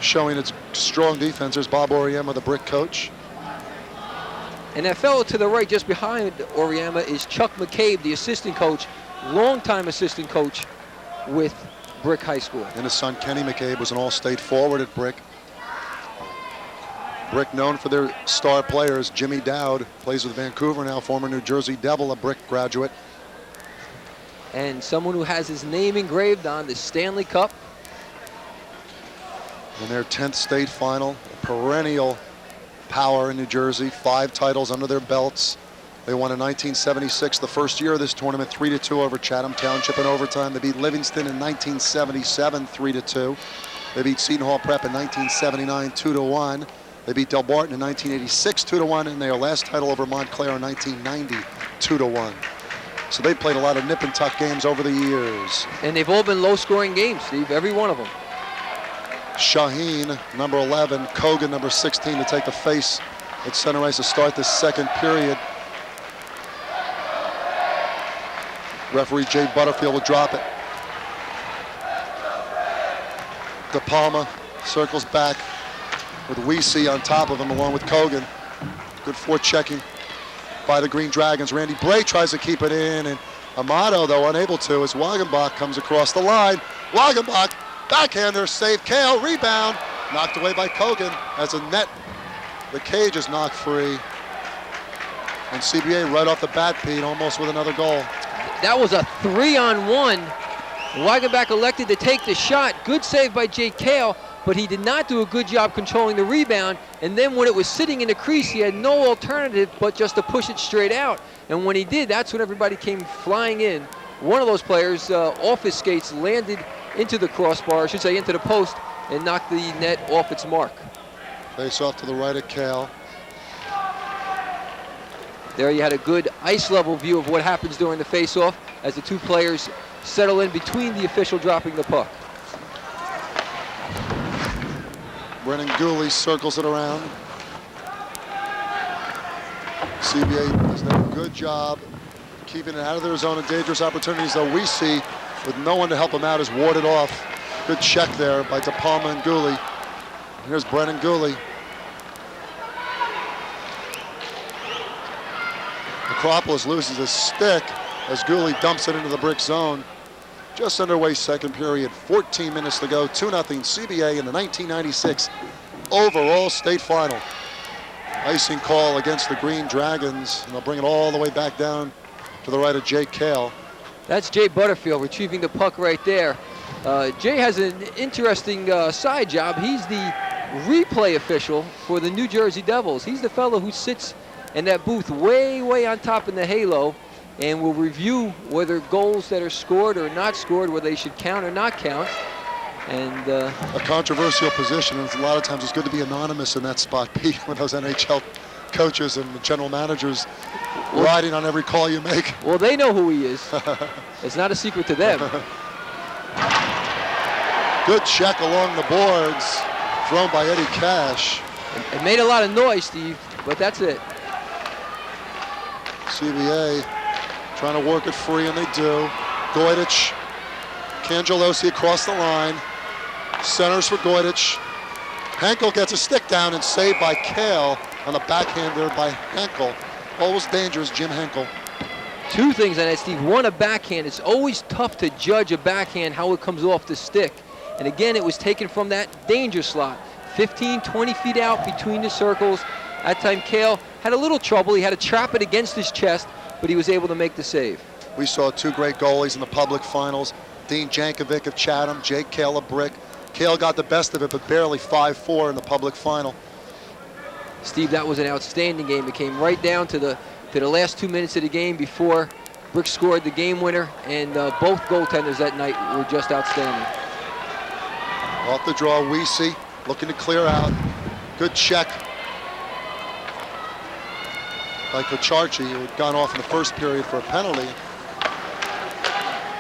S1: showing its strong defense. There's Bob Oriema, the Brick coach.
S3: And that fellow to the right, just behind Oriema, is Chuck McCabe, the assistant coach, longtime assistant coach with Brick High School.
S1: And his son Kenny McCabe was an all-state forward at Brick. Brick known for their star players. Jimmy Dowd plays with Vancouver now, former New Jersey Devil, a Brick graduate.
S3: And someone who has his name engraved on the Stanley Cup.
S1: In their 10th state final, a perennial power in New Jersey, 5 titles under their belts. They won in 1976, the first year of this tournament, 3-2 over Chatham Township in overtime. They beat Livingston in 1977, 3-2. They beat Seton Hall Prep in 1979, 2-1. They beat Del Barton in 1986, 2-1, and their last title over Montclair in 1990, 2-1. So they played a lot of nip and tuck games over the years.
S3: And they've all been low-scoring games, Steve, every one of them.
S1: Shaheen, number 11, Kogan, number 16, to take the face at center ice to start the second period. Referee Jay Butterfield will drop it. DePalma circles back with Weesey on top of him along with Kogan. Good forechecking by the Green Dragons. Randy Bray tries to keep it in, and Amato, though, unable to as Wagenbach comes across the line. Wagenbach, backhander, save Kale, rebound, knocked away by Kogan as a net. The cage is knocked free. And CBA right off the bat, Pete, almost with another goal.
S3: That was a 3-on-1. Wagenbach elected to take the shot. Good save by Jake Kale, but he did not do a good job controlling the rebound. And then when it was sitting in the crease, he had no alternative but just to push it straight out. And when he did, that's when everybody came flying in. One of those players, off his skates, landed into the crossbar, I should say into the post, and knocked the net off its mark.
S1: Face off to the right of Kale.
S3: There you had a good ice level view of what happens during the face-off as the two players settle in between the official dropping the puck.
S1: Brennan Gooley circles it around. CBA does a good job keeping it out of their zone of dangerous opportunities, though we see with no one to help him out is warded off. Good check there by DePalma and Gooley. Here's Brennan Gooley. Acropolis loses his stick as Gooley dumps it into the brick zone. Just underway second period, 14 minutes to go, 2-0 CBA in the 1996 overall state final. Icing call against the Green Dragons, and they'll bring it all the way back down to the right of Jake Kale.
S3: That's Jay Butterfield retrieving the puck right there. Jay has an interesting side job. He's the replay official for the New Jersey Devils. He's the fellow who sits in that booth way, way on top in the halo and will review whether goals that are scored or not scored, whether they should count or not count. And
S1: a controversial position, and a lot of times it's good to be anonymous in that spot, Pete, when those NHL coaches and general managers riding on every call you make.
S3: Well, they know who he is. It's not a secret to them.
S1: Good check along the boards, thrown by Eddie Cash.
S3: It made a lot of noise, Steve, but that's it.
S1: CBA trying to work it free, and they do. Goydich, Cangelosi across the line. Centers for Goydich. Henkel gets a stick down and saved by Kale on the backhand there by Henkel. Always dangerous, Jim Henkel.
S3: Two things on that, Steve. One, a backhand. It's always tough to judge a backhand, how it comes off the stick. And again, it was taken from that danger slot. 15, 20 feet out between the circles. That time, Kale had a little trouble. He had to trap it against his chest, but he was able to make the save.
S1: We saw two great goalies in the public finals. Dean Jankovic of Chatham, Jake Kale of Brick. Kale got the best of it, but barely 5-4 in the public final.
S3: Steve, that was an outstanding game. It came right down to the last 2 minutes of the game before Brick scored the game winner, and both goaltenders that night were just outstanding.
S1: Off the draw, Weesey looking to clear out. Good check by Kocharchi, who had gone off in the first period for a penalty.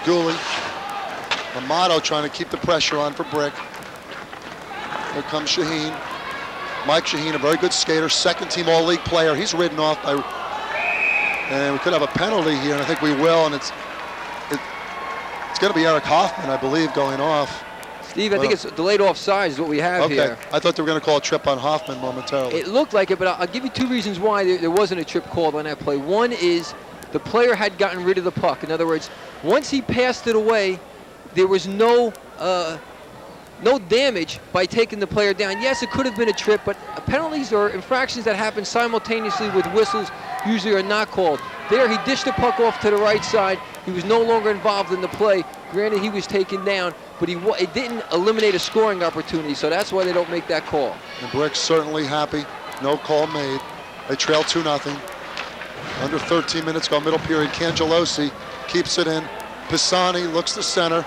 S1: Gooley, Amato trying to keep the pressure on for Brick. Here comes Shaheen. Mike Shaheen, a very good skater, second team all-league player. He's ridden off by, and we could have a penalty here, and I think we will, and it's going to be Eric Hoffman, I believe, going off.
S3: Steve, I think it's delayed offside is what we have here.
S1: Okay, I thought they were going to call a trip on Hoffman momentarily.
S3: It looked like it, but I'll give you two reasons why there wasn't a trip called on that play. One is the player had gotten rid of the puck. In other words, once he passed it away, there was no damage by taking the player down. Yes, it could have been a trip, but penalties or infractions that happen simultaneously with whistles usually are not called. There, he dished the puck off to the right side. He was no longer involved in the play. Granted, he was taken down, but it didn't eliminate a scoring opportunity, so that's why they don't make that call.
S1: And Brick's certainly happy. No call made. They trail 2-0. Under 13 minutes go middle period. Cangelosi keeps it in. Pisani looks to center.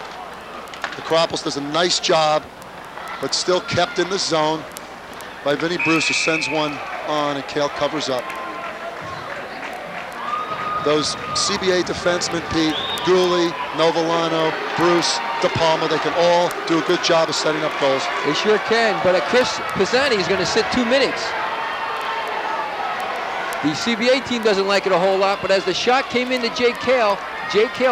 S1: Acropolis does a nice job but still kept in the zone by Vinnie Bruce, who sends one on, and Kale covers up. Those CBA defensemen, Pete, Gooley, Novellano, Bruce, DePalma, they can all do a good job of setting up goals.
S3: They sure can, but Chris Pisani is going to sit 2 minutes. The CBA team doesn't like it a whole lot, but as the shot came into Jake Kale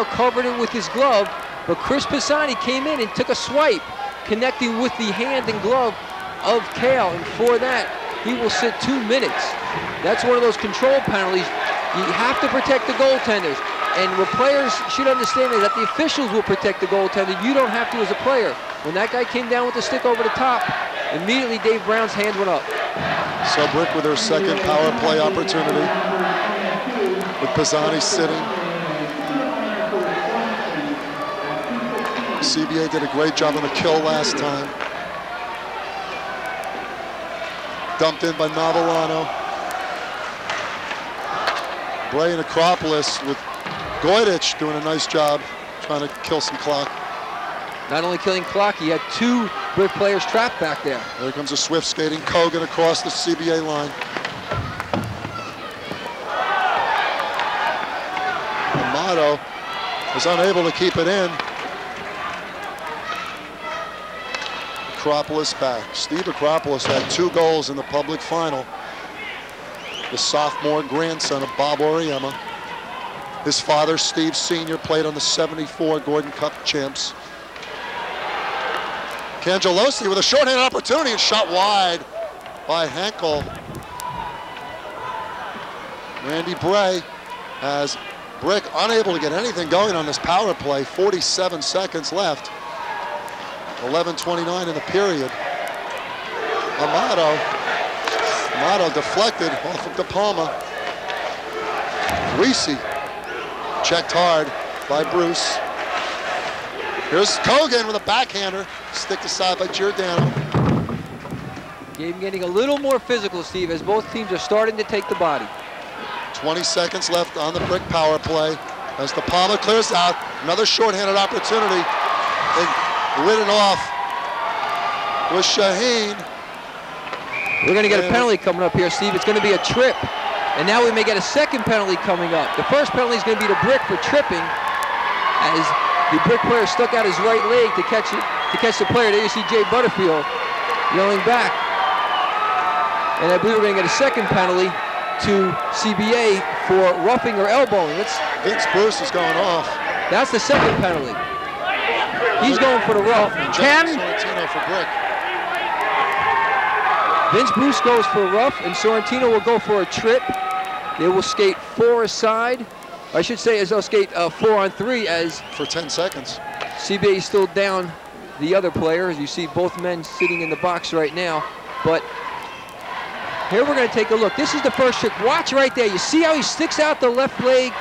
S3: covered it with his glove, but Chris Pisani came in and took a swipe, connecting with the hand and glove of Kale, and for that, he will sit 2 minutes. That's one of those control penalties. You have to protect the goaltenders, and what players should understand is that the officials will protect the goaltender. You don't have to as a player. When that guy came down with the stick over the top, immediately Dave Brown's hand went up.
S1: So Brick with her second power play opportunity, with Pisani sitting. CBA did a great job on the kill last time. Dumped in by Novellano. Bray and Acropolis with Goydich doing a nice job trying to kill some clock.
S3: Not only killing clock, he had 2 Brick players trapped back there.
S1: There comes a swift skating Kogan across the CBA line. Amato was unable to keep it in. Acropolis back. Steve Acropolis had 2 goals in the public final. The sophomore grandson of Bob Oriema. His father, Steve Sr., played on the '74 Gordon Cup champs. Cangelosi with a shorthanded opportunity and shot wide by Henkel. Randy Bray has Brick unable to get anything going on this power play. 47 seconds left. 11:29 in the period. Amato deflected off of DePalma. Reese checked hard by Bruce. Here's Kogan with a backhander, stick aside by Giordano.
S3: Game getting a little more physical, Steve, as both teams are starting to take the body.
S1: 20 seconds left on the Brick power play. As DePalma clears out, another shorthanded opportunity. And ridden off was Shaheen.
S3: We're going to get a penalty coming up here, Steve. It's going to be a trip. And now we may get a second penalty coming up. The first penalty is going to be to Brick for tripping, as the Brick player stuck out his right leg to catch the player. There you see Jay Butterfield yelling back. And I believe we're going to get a second penalty to CBA for roughing or elbowing.
S1: Vince Bruce is going off.
S3: That's the second penalty. He's going for the rough.
S1: Sorrentino for Brick.
S3: Vince Bruce goes for a rough, and Sorrentino will go for a trip. They will skate 4 aside. I should say, as they'll skate 4-on-3 as
S1: for 10 seconds.
S3: CBA is still down the other player, as you see both men sitting in the box right now. But here we're going to take a look. This is the first trick. Watch right there. You see how he sticks out the left leg?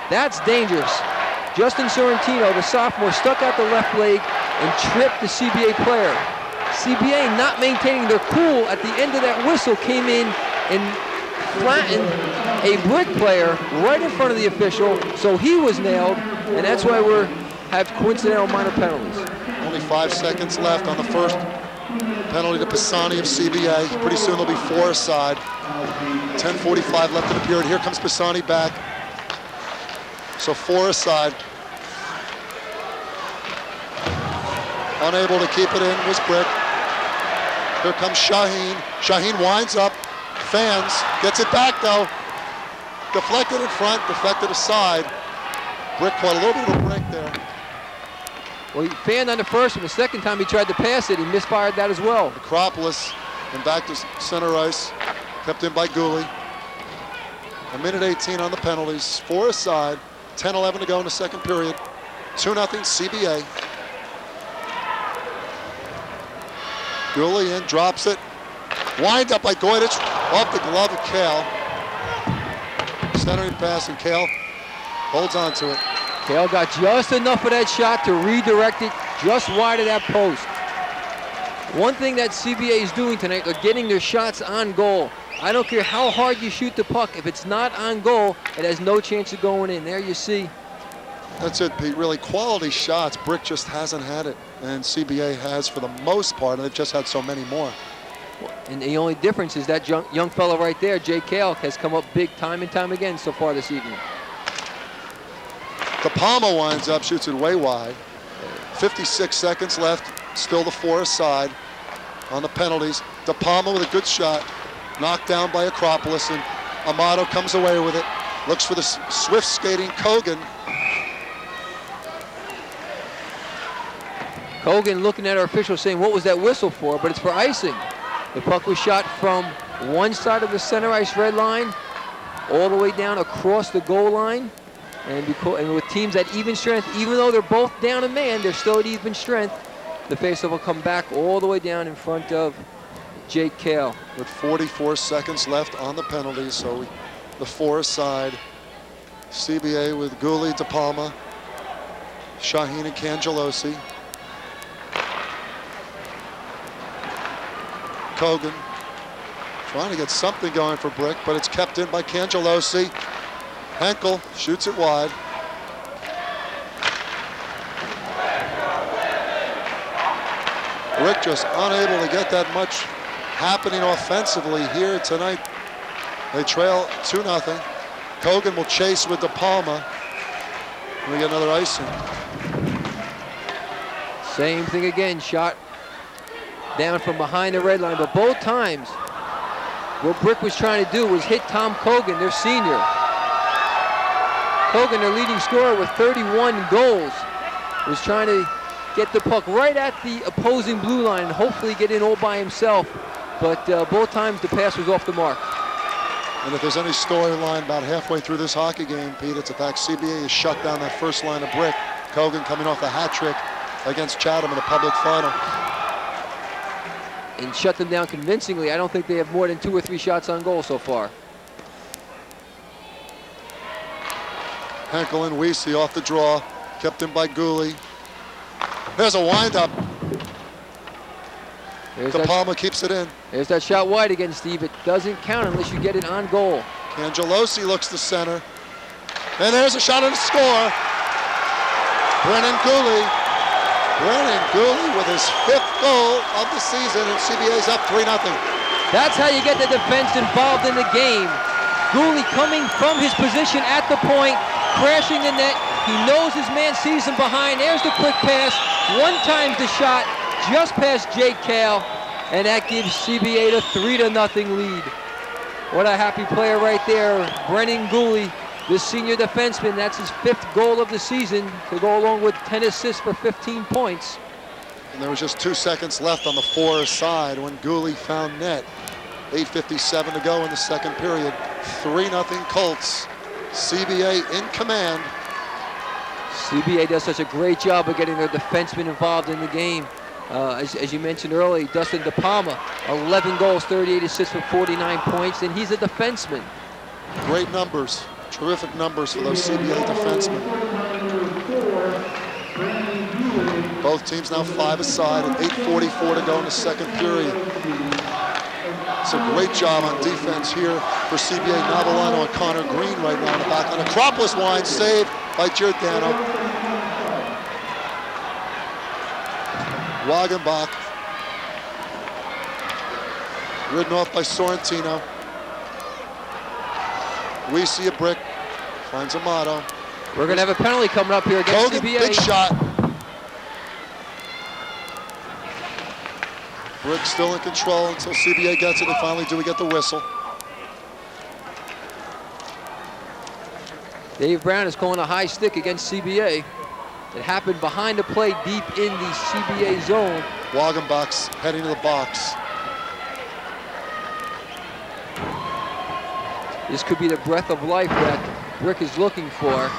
S3: That's dangerous. Justin Sorrentino, the sophomore, stuck out the left leg and tripped the CBA player. CBA, not maintaining their cool at the end of that whistle, came in and flattened a Brick player right in front of the official, so he was nailed, and that's why we have coincidental minor penalties.
S1: Only 5 seconds left on the first penalty to Pisani of CBA. Pretty soon there'll be 4 aside. 10:45 left in the period. Here comes Pisani back. So 4 aside. Unable to keep it in was Brick. Here comes Shaheen. Shaheen winds up, fans, gets it back though. Deflected in front, deflected aside. Brick caught a little bit of a break there.
S3: Well, he fanned on the first one. The second time he tried to pass it, he misfired that as well.
S1: Acropolis and back to center ice, kept in by Gooley. 1:18 on the penalties, 4 aside, 10:11 to go in the second period. 2-0 CBA. Gooley in, drops it. Wind up by Goydich, off the glove of Kale. Centering pass, and Kale holds on to it.
S3: Kale got just enough of that shot to redirect it just wide of that post. One thing that CBA is doing tonight, they're getting their shots on goal. I don't care how hard you shoot the puck. If it's not on goal, it has no chance of going in. There you see
S1: That's it, Pete. Really quality shots. Brick just hasn't had it, and CBA has for the most part, and they've just had so many more.
S3: And the only difference is that young fellow right there, Jay Kale, has come up big time and time again so far this evening.
S1: DePalma winds up, shoots it way wide. 56 seconds left, still the Forest side on the penalties. DePalma with a good shot, knocked down by Acropolis, and Amato comes away with it. Looks for the swift skating Kogan.
S3: Kogan looking at our official saying, what was that whistle for? But it's for icing. The puck was shot from one side of the center ice red line all the way down across the goal line. And with teams at even strength, even though they're both down a man, they're still at even strength. The faceoff will come back all the way down in front of Jake Kale.
S1: With 44 seconds left on the penalties, so the Forest side, CBA with Gooley, DePalma, Shaheen, and Cangelosi. Kogan trying to get something going for Brick, but it's kept in by Cangelosi. Henkel shoots it wide. Brick just unable to get that much happening offensively here tonight. They trail 2-0. Kogan will chase with DePalma. We get another icing.
S3: Same thing again, shot down from behind the red line, but both times what Brick was trying to do was hit Tom Kogan, their senior. Kogan, their leading scorer with 31 goals, was trying to get the puck right at the opposing blue line and hopefully get in all by himself, but both times the pass was off the mark.
S1: And if there's any storyline about halfway through this hockey game, Pete, it's the fact CBA has shut down that first line of Brick. Kogan coming off a hat trick against Chatham in the public final.
S3: And shut them down convincingly. I don't think they have more than 2 or 3 shots on goal so far.
S1: Henkel and Weesey off the draw, kept in by Gooley. There's a windup. DePalma keeps it in.
S3: There's that shot wide again, Steve. It doesn't count unless you get it on goal.
S1: Cangelosi looks to center. And there's a shot and a score. Brennan Gooley with his 5th goal of the season, and CBA's up 3-0.
S3: That's how you get the defense involved in the game. Gooley coming from his position at the point, crashing the net. He knows his man sees him behind. There's the quick pass. One times the shot just past Jake Kale, and that gives CBA the 3-0 lead. What a happy player right there, Brennan Gooley, the senior defenseman. That's his 5th goal of the season to go along with 10 assists for 15 points.
S1: And there was just 2 seconds left on the Forest side when Gooley found net. 8:57 to go in the second period. 3-0 Colts. CBA in command.
S3: CBA does such a great job of getting their defensemen involved in the game. As you mentioned earlier, Dustin DePalma, 11 goals, 38 assists for 49 points, and he's a defenseman.
S1: Great numbers, terrific numbers for those CBA defensemen. Both teams now 5 aside and 8:44 to go in the second period. It's a great job on defense here for CBA. Navalano and Connor Green right now in the back line. Acropolis wine saved by Giordano. Wagenbach ridden off by Sorrentino. We see a Brick, finds Amato.
S3: We're going to have a penalty coming up here against
S1: Kogan,
S3: CBA.
S1: big shot. Brick still in control until CBA gets it, and finally do we get the whistle.
S3: Dave Brown is calling a high stick against CBA. It happened behind the play deep in the CBA zone.
S1: Wagenbach's heading to the box.
S3: This could be the breath of life that Brick is looking for.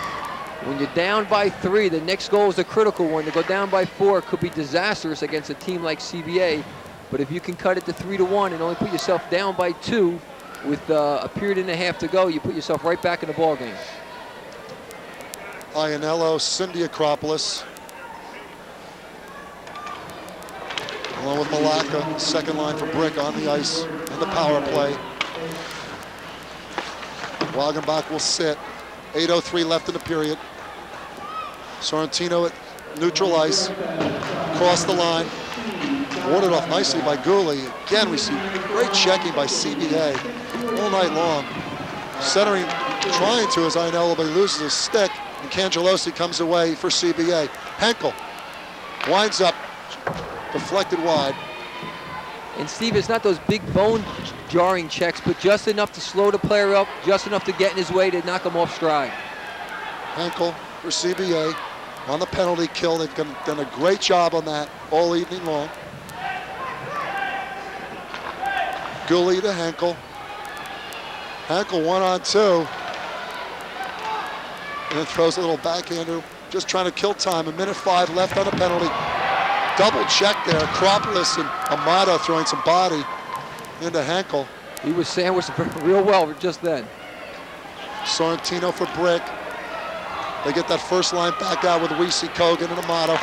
S3: When you're down by 3, the next goal is the critical one. To go down by 4 could be disastrous against a team like CBA. But if you can cut it to 3-1 and only put yourself down by 2 with a period and a half to go, you put yourself right back in the ballgame.
S1: Ianello, Cindy Acropolis. Along with Malacca, second line for Brick on the ice in the power play. Wagenbach will sit. 8:03 left in the period. Sorrentino at neutral ice, across the line, warded off nicely by Gooley. Again, we see great checking by CBA all night long. Centering, trying to as Ionello, but he loses his stick, and Cangelosi comes away for CBA. Henkel winds up, deflected wide.
S3: And Steve, it's not those big bone jarring checks, but just enough to slow the player up, just enough to get in his way to knock him off stride.
S1: Henkel for CBA on the penalty kill. They've done a great job on that all evening long. Gooley to Henkel. Henkel 1-on-2. And then throws a little backhander, just trying to kill time. 1:05 left on the penalty. Double check there. Acropolis and Amato throwing some body into Henkel.
S3: He was sandwiched real well just then.
S1: Sorrentino for Brick. They get that first line back out with Weesey, Kogan, and Amato.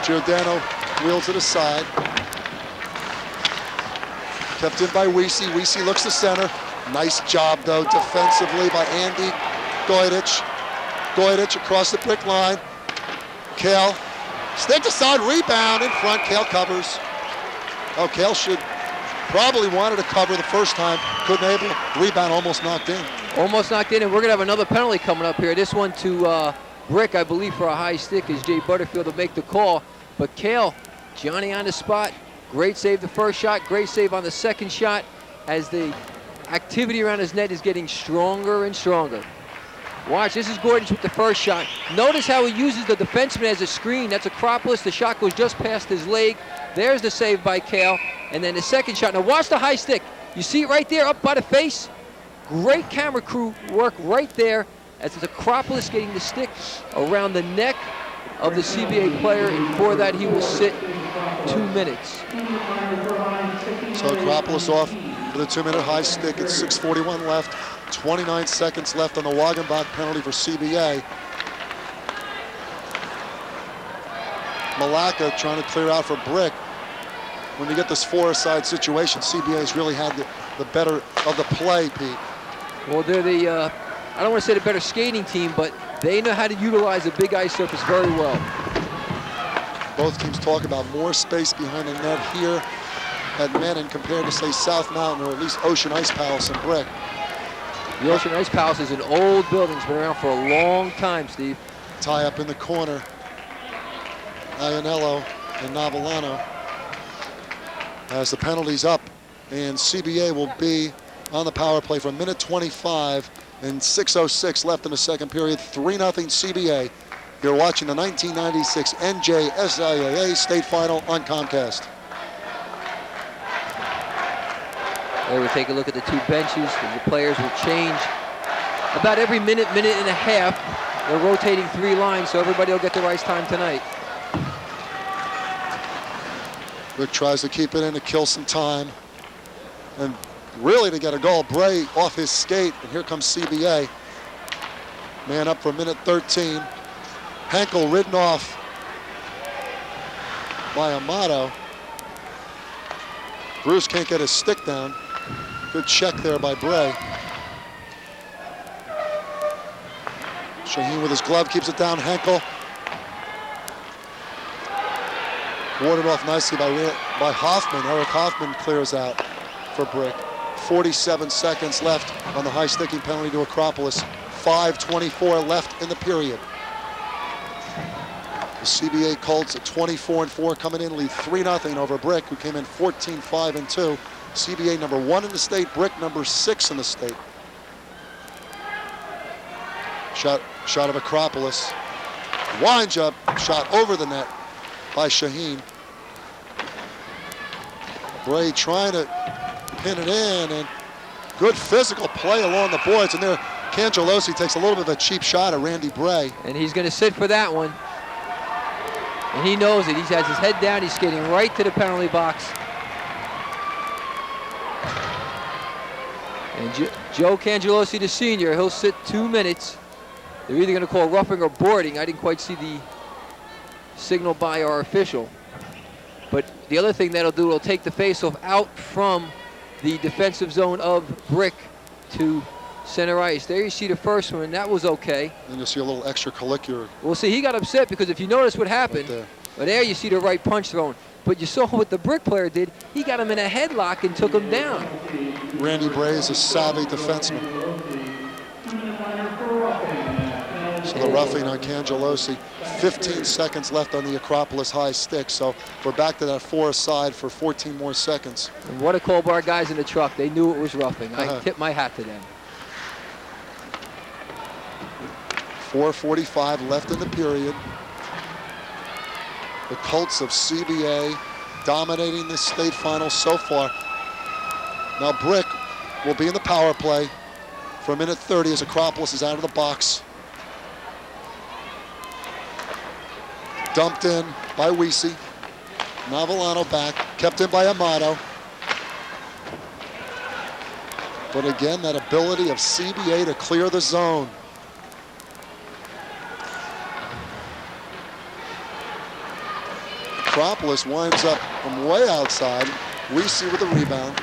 S1: Giordano wheels to the side. Kept in by Weesey. Weesey looks to center. Nice job, though, defensively by Andy Goydich. Goydich across the brick line. Kale, stick to side, rebound in front. Kale covers. Oh, Kale should probably wanted to cover the first time. Couldn't able. Rebound almost knocked in.
S3: Almost knocked in, and we're going to have another penalty coming up here. This one to Brick, I believe, for a high stick as Jay Butterfield will make the call. But Kale, Johnny on the spot. Great save the first shot, great save on the second shot as the activity around his net is getting stronger and stronger. Watch, this is Goydich with the first shot. Notice how he uses the defenseman as a screen. That's Acropolis. The shot goes just past his leg. There's the save by Kale. And then the second shot. Now watch the high stick. You see it right there up by the face? Great camera crew work right there as it's Acropolis getting the stick around the neck of the CBA player. And for that, he will sit 2 minutes.
S1: So Acropolis off for the 2-minute high stick. It's 6:41 left. 29 seconds left on the Wagenbach penalty for CBA. Malacca trying to clear out for Brick. When you get this four-side situation, CBA's really had the better of the play, Pete.
S3: Well, they're the, I don't want to say the better skating team, but they know how to utilize a big ice surface very well.
S1: Both teams talk about more space behind the net here at Mennen compared to, say, South Mountain or at least Ocean Ice Palace and Brick.
S3: The Ocean Ice Palace is an old building. It's been around for a long time, Steve.
S1: Tie up in the corner. Ionello and Navellano. As the penalty's up, and CBA will be on the power play for 1:25 and 6:06 left in the second period. 3-0 CBA. You're watching the 1996 NJSIAA State Final on Comcast.
S3: There we take a look at the two benches. The players will change about every minute and a half. They're rotating 3 lines, so everybody will get their ice time tonight.
S1: Rick tries to keep it in to kill some time. And really to get a goal. Bray off his skate, and here comes CBA. Man up for 1:13. Henkel ridden off by Amato. Bruce can't get his stick down. Good check there by Bray. Shaheen with his glove keeps it down. Henkel. Warded off nicely by Hoffman. Eric Hoffman clears out for Brick. 47 seconds left on the high sticking penalty to Acropolis. 5:24 left in the period. The CBA Colts at 24-4 coming in, lead 3-0 over Brick, who came in 14-5-2. CBA number 1 in the state, Brick number 6 in the state. Shot of Acropolis. Winds up, shot over the net by Shaheen. Bray trying to pin it in, and good physical play along the boards. And there, Cangelosi takes a little bit of a cheap shot at Randy Bray.
S3: And he's going to sit for that one. And he knows it. He has his head down. He's skating right to the penalty box. And Joe Cangelosi, the senior, he'll sit 2 minutes. They're either going to call roughing or boarding. I didn't quite see the signal by our official. But the other thing that'll do, it'll take the faceoff out from the defensive zone of Brick to center ice. There you see the first one. That was okay.
S1: And you'll see a little extracurricular.
S3: Well, see, he got upset because if you notice what happened,
S1: Right there.
S3: but there you see the right punch thrown. But you saw what the Brick player did. He got him in a headlock and took him down.
S1: Randy Bray is a savvy defenseman. So the roughing on Cangelosi. 15 seconds left on the Acropolis high stick. So we're back to that 4 aside for 14 more seconds.
S3: And what a call by our guys in the truck. They knew it was roughing. I tip my hat to them.
S1: 4:45 left in the period. The Colts of CBA dominating the state final so far. Now Brick will be in the power play for 1:30 as Acropolis is out of the box. Dumped in by Weesey. Navellano back, kept in by Amato. But again, that ability of CBA to clear the zone. Acropolis winds up from way outside. Weesey with the rebound.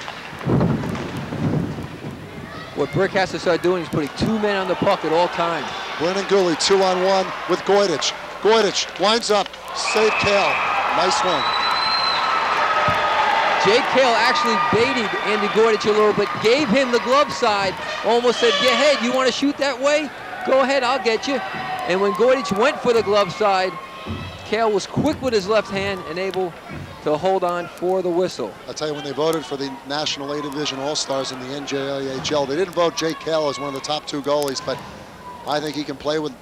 S3: What Brick has to start doing is putting 2 men on the puck at all times.
S1: Brennan Gooley 2-on-1 with Goydich. Goydich winds up, save Kale. Nice one.
S3: Jake Kale actually baited Andy Goydich a little bit, gave him the glove side, almost said, "Get ahead, you want to shoot that way? Go ahead, I'll get you." And when Goydich went for the glove side, Kale was quick with his left hand and able to hold on for the whistle.
S1: I'll tell you, when they voted for the National A Division All-Stars in the NJHL, they didn't vote Jake Kale as one of the top 2 goalies, but I think he can play with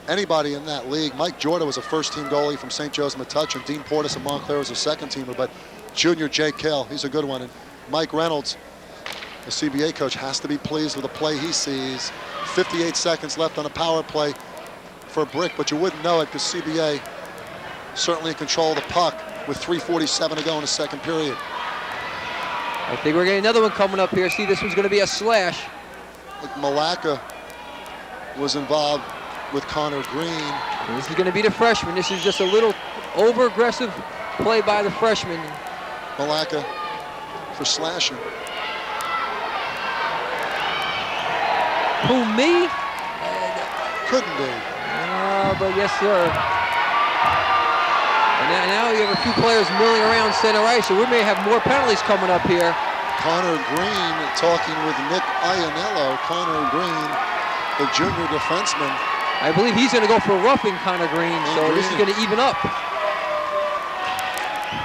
S1: anybody in that league. Mike Jorda was a first-team goalie from St. Joe's Metuchen. Dean Portis of Montclair was a second-teamer, but junior Jake Kale, he's a good one. And Mike Reynolds, the CBA coach, has to be pleased with the play he sees. 58 seconds left on a power play for Brick, but you wouldn't know it because CBA certainly in control of the puck with 3:47 to go in the second period.
S3: I think we're getting another one coming up here. See, this one's going to be a slash.
S1: Like Malacca was involved with Connor Green.
S3: And this is going to be the freshman. This is just a little over-aggressive play by the freshman.
S1: Malacca for slashing.
S3: Who, me?
S1: Couldn't be.
S3: But yes, sir. And now you have a few players milling around center ice, so we may have more penalties coming up here.
S1: Connor Green talking with Nick Iannello. Connor Green, the junior defenseman.
S3: I believe he's going to go for roughing Connor Green, so this is going to even up.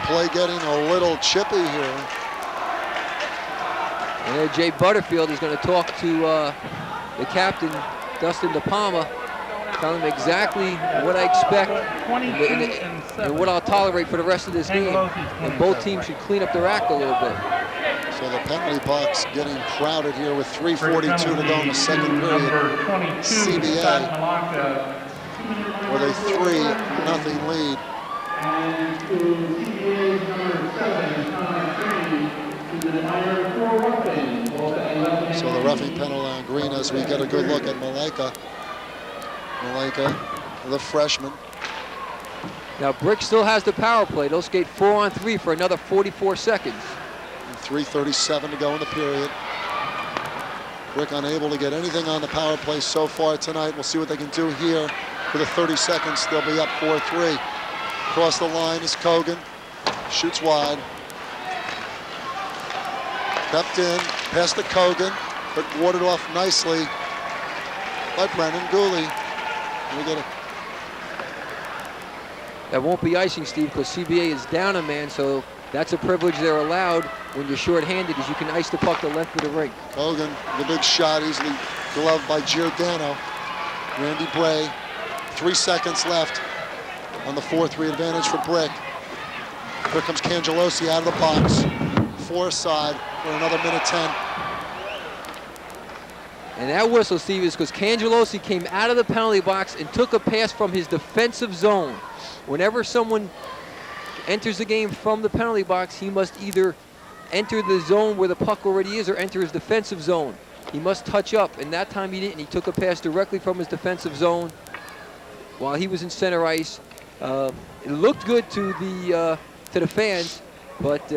S1: Play getting a little chippy here.
S3: And there Jay Butterfield is going to talk to the captain, Dustin DePalma, tell him exactly what I expect and what I'll tolerate for the rest of this game. And both teams should clean up their act a little bit.
S1: So the penalty box getting crowded here with 3:42 to go in the second period. CBA with a 3-0 lead. So the roughing penalty on Green as we get a good look at Malacca. Malacca, the freshman.
S3: Now Brick still has the power play. They'll skate 4-on-3 for another 44 seconds.
S1: And 3:37 to go in the period. Brick unable to get anything on the power play so far tonight. We'll see what they can do here for the 30 seconds. They'll be up 4-3. Across the line is Kogan. Shoots wide. Kept in, past to Kogan, but warded off nicely by Brennan Gooley. We get a
S3: That won't be icing, Steve, because CBA is down a man, so that's a privilege they're allowed when you're short-handed, is you can ice the puck the length of the rink.
S1: Kogan, the big shot, easily gloved by Giordano. Randy Bray, 3 seconds left on the 4-3 advantage for Brick. Here comes Cangelosi out of the box. 4 aside for another minute 10.
S3: And that whistle, Steve, is because Cangelosi came out of the penalty box and took a pass from his defensive zone. Whenever someone enters the game from the penalty box, he must either enter the zone where the puck already is or enter his defensive zone. He must touch up, and that time he didn't. He took a pass directly from his defensive zone while he was in center ice. It looked good to the fans, but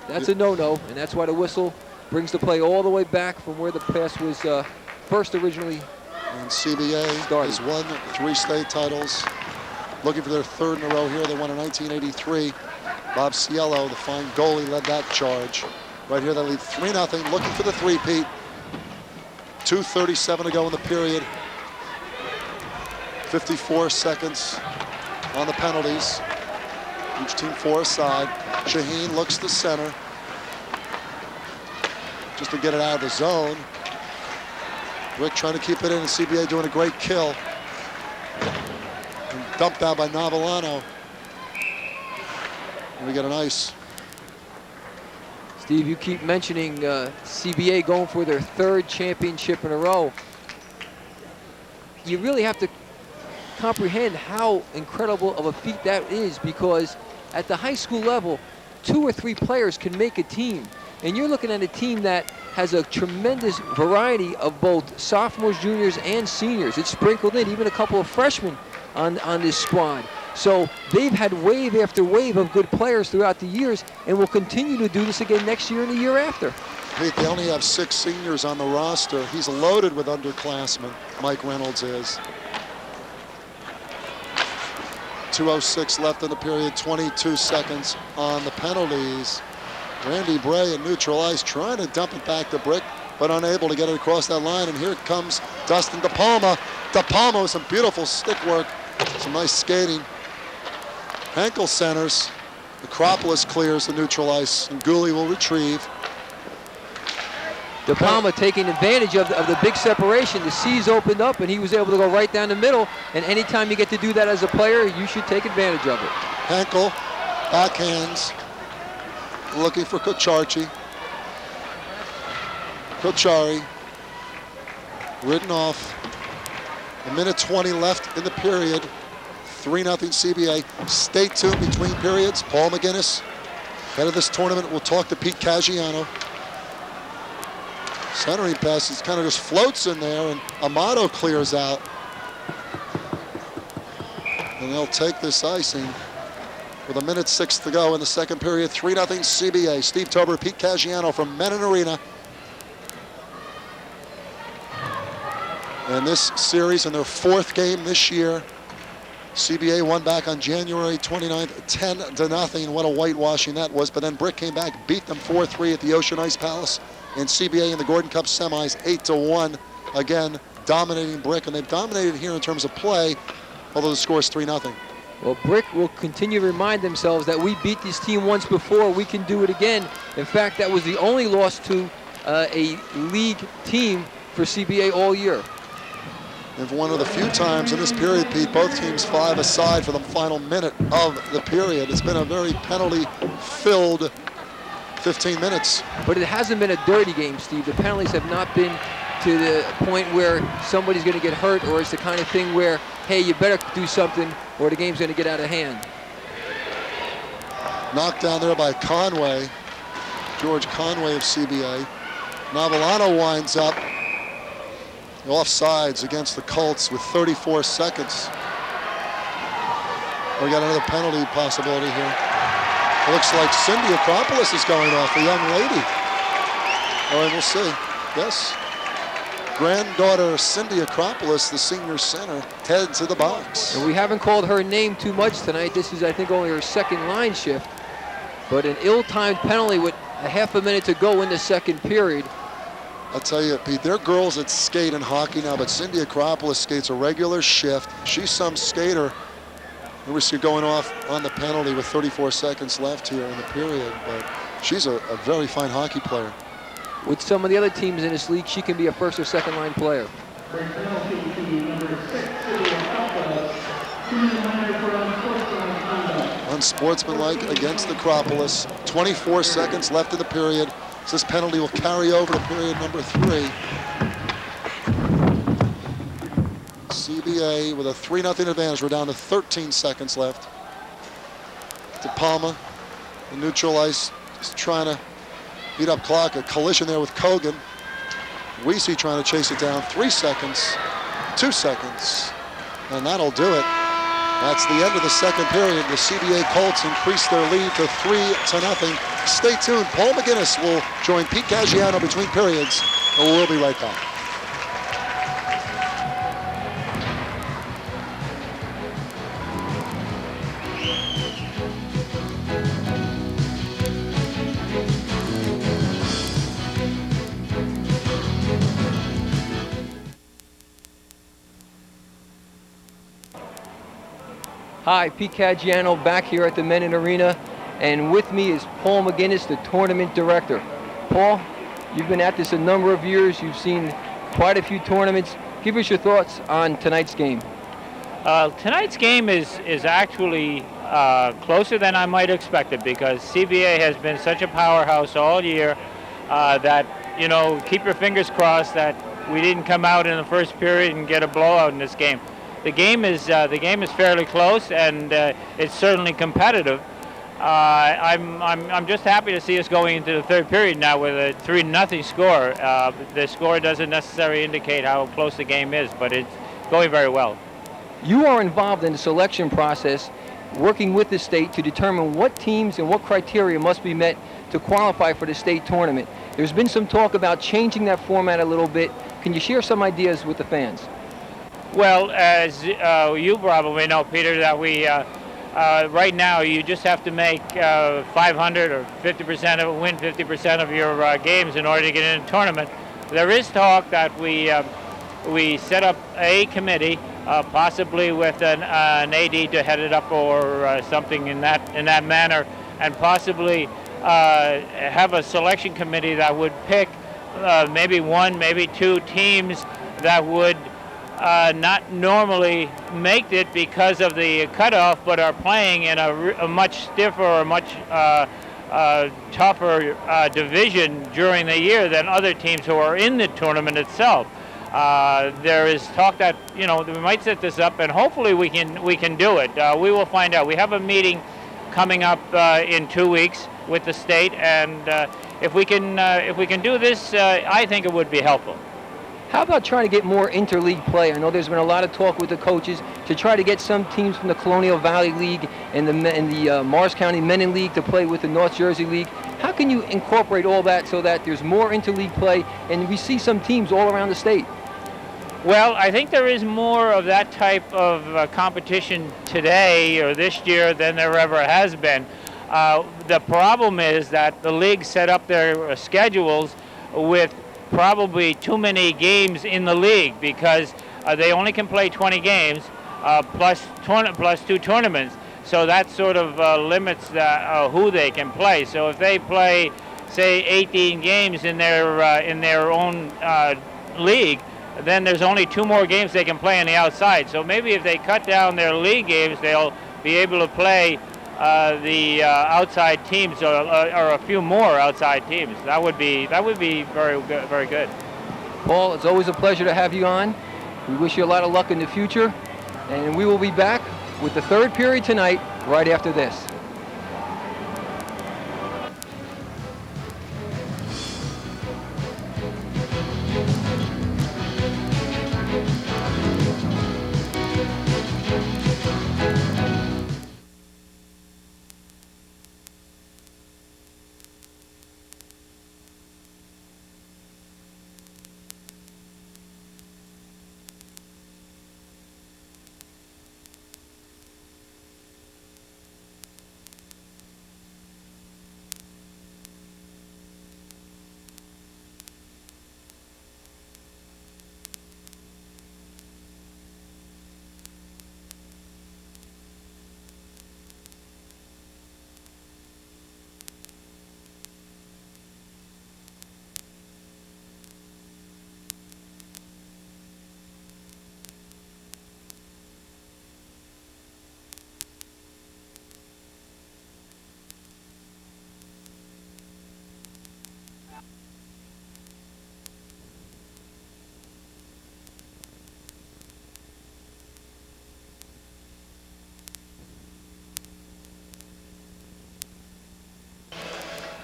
S3: that's a no-no, and that's why the whistle brings the play all the way back from where the pass was first originally.
S1: And CBA has won 3 state titles. Looking for their 3rd in a row here. They won in 1983. Bob Cielo, the fine goalie, led that charge. Right here, they lead 3-0, looking for the three-peat. 2:37 to go in the period. 54 seconds on the penalties. Each team 4 aside. Shaheen looks to center, just to get it out of the zone. Rick trying to keep it in, and CBA doing a great kill. And dumped out by Navellano. And we get an ice.
S3: Steve, you keep mentioning CBA going for their 3rd championship in a row. You really have to comprehend how incredible of a feat that is, because at the high school level, 2 or 3 players can make a team. And you're looking at a team that has a tremendous variety of both sophomores, juniors, and seniors. It's sprinkled in, even a couple of freshmen on this squad. So they've had wave after wave of good players throughout the years, and will continue to do this again next year and the year after.
S1: Pete, they only have 6 seniors on the roster. He's loaded with underclassmen, Mike Reynolds is. 2:06 left in the period, 22 seconds on the penalties. Randy Bray in neutral ice trying to dump it back to Brick, but unable to get it across that line. And here comes Dustin DePalma. DePalma with some beautiful stick work, some nice skating. Henkel centers. Acropolis clears the neutral ice, and Gooley will retrieve.
S3: DePalma taking advantage of the big separation. The C's opened up, and he was able to go right down the middle. And anytime you get to do that as a player, you should take advantage of it.
S1: Henkel, backhands, looking for Kocharchi. Kochari, ridden off. 1:20 left in the period. 3-0 CBA. Stay tuned between periods. Paul McGinnis, head of this tournament, will talk to Pete Caggiano. Centering pass kind of just floats in there, and Amato clears out. And they'll take this icing with 1:06 to go in the second period. 3-0 CBA. Steve Tober, Pete Caggiano from Mennen Arena. And this series in their 4th game this year. CBA won back on January 29th, 10-0. What a whitewashing that was. But then Brick came back, beat them 4-3 at the Ocean Ice Palace. And CBA in the Gordon Cup semis, 8-1. Again, dominating Brick. And they've dominated here in terms of play, although the score is 3-0.
S3: Well, Brick will continue to remind themselves that we beat this team once before. We can do it again. In fact, that was the only loss to a league team for CBA all year.
S1: And for one of the few times in this period, Pete, both teams 5 aside for the final minute of the period. It's been a very penalty-filled 15 minutes.
S3: But it hasn't been a dirty game, Steve. The penalties have not been to the point where somebody's going to get hurt, or it's the kind of thing where, hey, you better do something or the game's going to get out of hand.
S1: Knocked down there by Conway, George Conway of CBA. Navellano winds up. Offsides against the Colts with 34 seconds. We got another penalty possibility here. It looks like Cindy Acropolis is going off, the young lady. All right, we'll see. Yes. Granddaughter Cindy Acropolis, the senior center, heads to the box.
S3: And we haven't called her name too much tonight. This is, I think, only her 2nd line shift. But an ill-timed penalty with a half a minute to go in the second period.
S1: I'll tell you, Pete, there are girls that skate in hockey now, but Cindy Acropolis skates a regular shift. She's some skater. We see going off on the penalty with 34 seconds left here in the period, but she's a very fine hockey player.
S3: With some of the other teams in this league, she can be a 1st or 2nd line player.
S1: Unsportsmanlike against Acropolis. 24 seconds left in the period. So this penalty will carry over to period number 3. CBA with a 3-0 advantage. We're down to 13 seconds left. DePalma, the neutral ice, just trying to beat up clock. A collision there with Kogan. Weesey trying to chase it down. 3 seconds, 2 seconds, and that'll do it. That's the end of the second period. The CBA Colts increase their lead to 3-0. Stay tuned. Paul McGinnis will join Pete Caggiano between periods, and we'll be right back.
S3: Hi, Pete Caggiano back here at the Mennen Arena, and with me is Paul McGinnis, the tournament director. Paul, you've been at this a number of years. You've seen quite a few tournaments. Give us your thoughts on tonight's game.
S5: Tonight's game is actually closer than I might have expected, because CBA has been such a powerhouse all year that, you know, keep your fingers crossed that we didn't come out in the first period and get a blowout in this game. The game is fairly close, and it's certainly competitive. I'm just happy to see us going into the third period now with a 3-0 score. The score doesn't necessarily indicate how close the game is, but it's going very well.
S3: You are involved in the selection process, working with the state to determine what teams and what criteria must be met to qualify for the state tournament. There's been some talk about changing that format a little bit. Can you share some ideas with the fans?
S5: Well, as you probably know, Peter, that we right now you just have to make 500 or 50% of win 50% of your games in order to get in a tournament. There is talk that we set up a committee, possibly with an AD to head it up or something in that manner, and possibly have a selection committee that would pick maybe one, maybe two teams that would not normally make it because of the cutoff, but are playing in a much stiffer or much tougher division during the year than other teams who are in the tournament itself. There is talk that, you know, we might set this up, and hopefully we can do it. We will find out. We have a meeting coming up in 2 weeks with the state, and if we can do this, I think it would be helpful.
S3: How about trying to get more interleague play? I know there's been a lot of talk with the coaches to try to get some teams from the Colonial Valley League and the Morris County Mennen League to play with the North Jersey League. How can you incorporate all that so that there's more interleague play and we see some teams all around the state?
S5: Well, I think there is more of that type of competition today or this year than there ever has been. The problem is that the league set up their schedules with probably too many games in the league, because they only can play 20 games plus 2 tournaments. So that sort of limits who they can play. So if they play, say, 18 games in their own league, then there's only 2 more games they can play on the outside. So maybe if they cut down their league games, they'll be able to play the outside teams, or a few more outside teams. That would be very good, very good.
S3: Paul, it's always a pleasure to have you on. We wish you a lot of luck in the future, and we will be back with the third period tonight, right after this.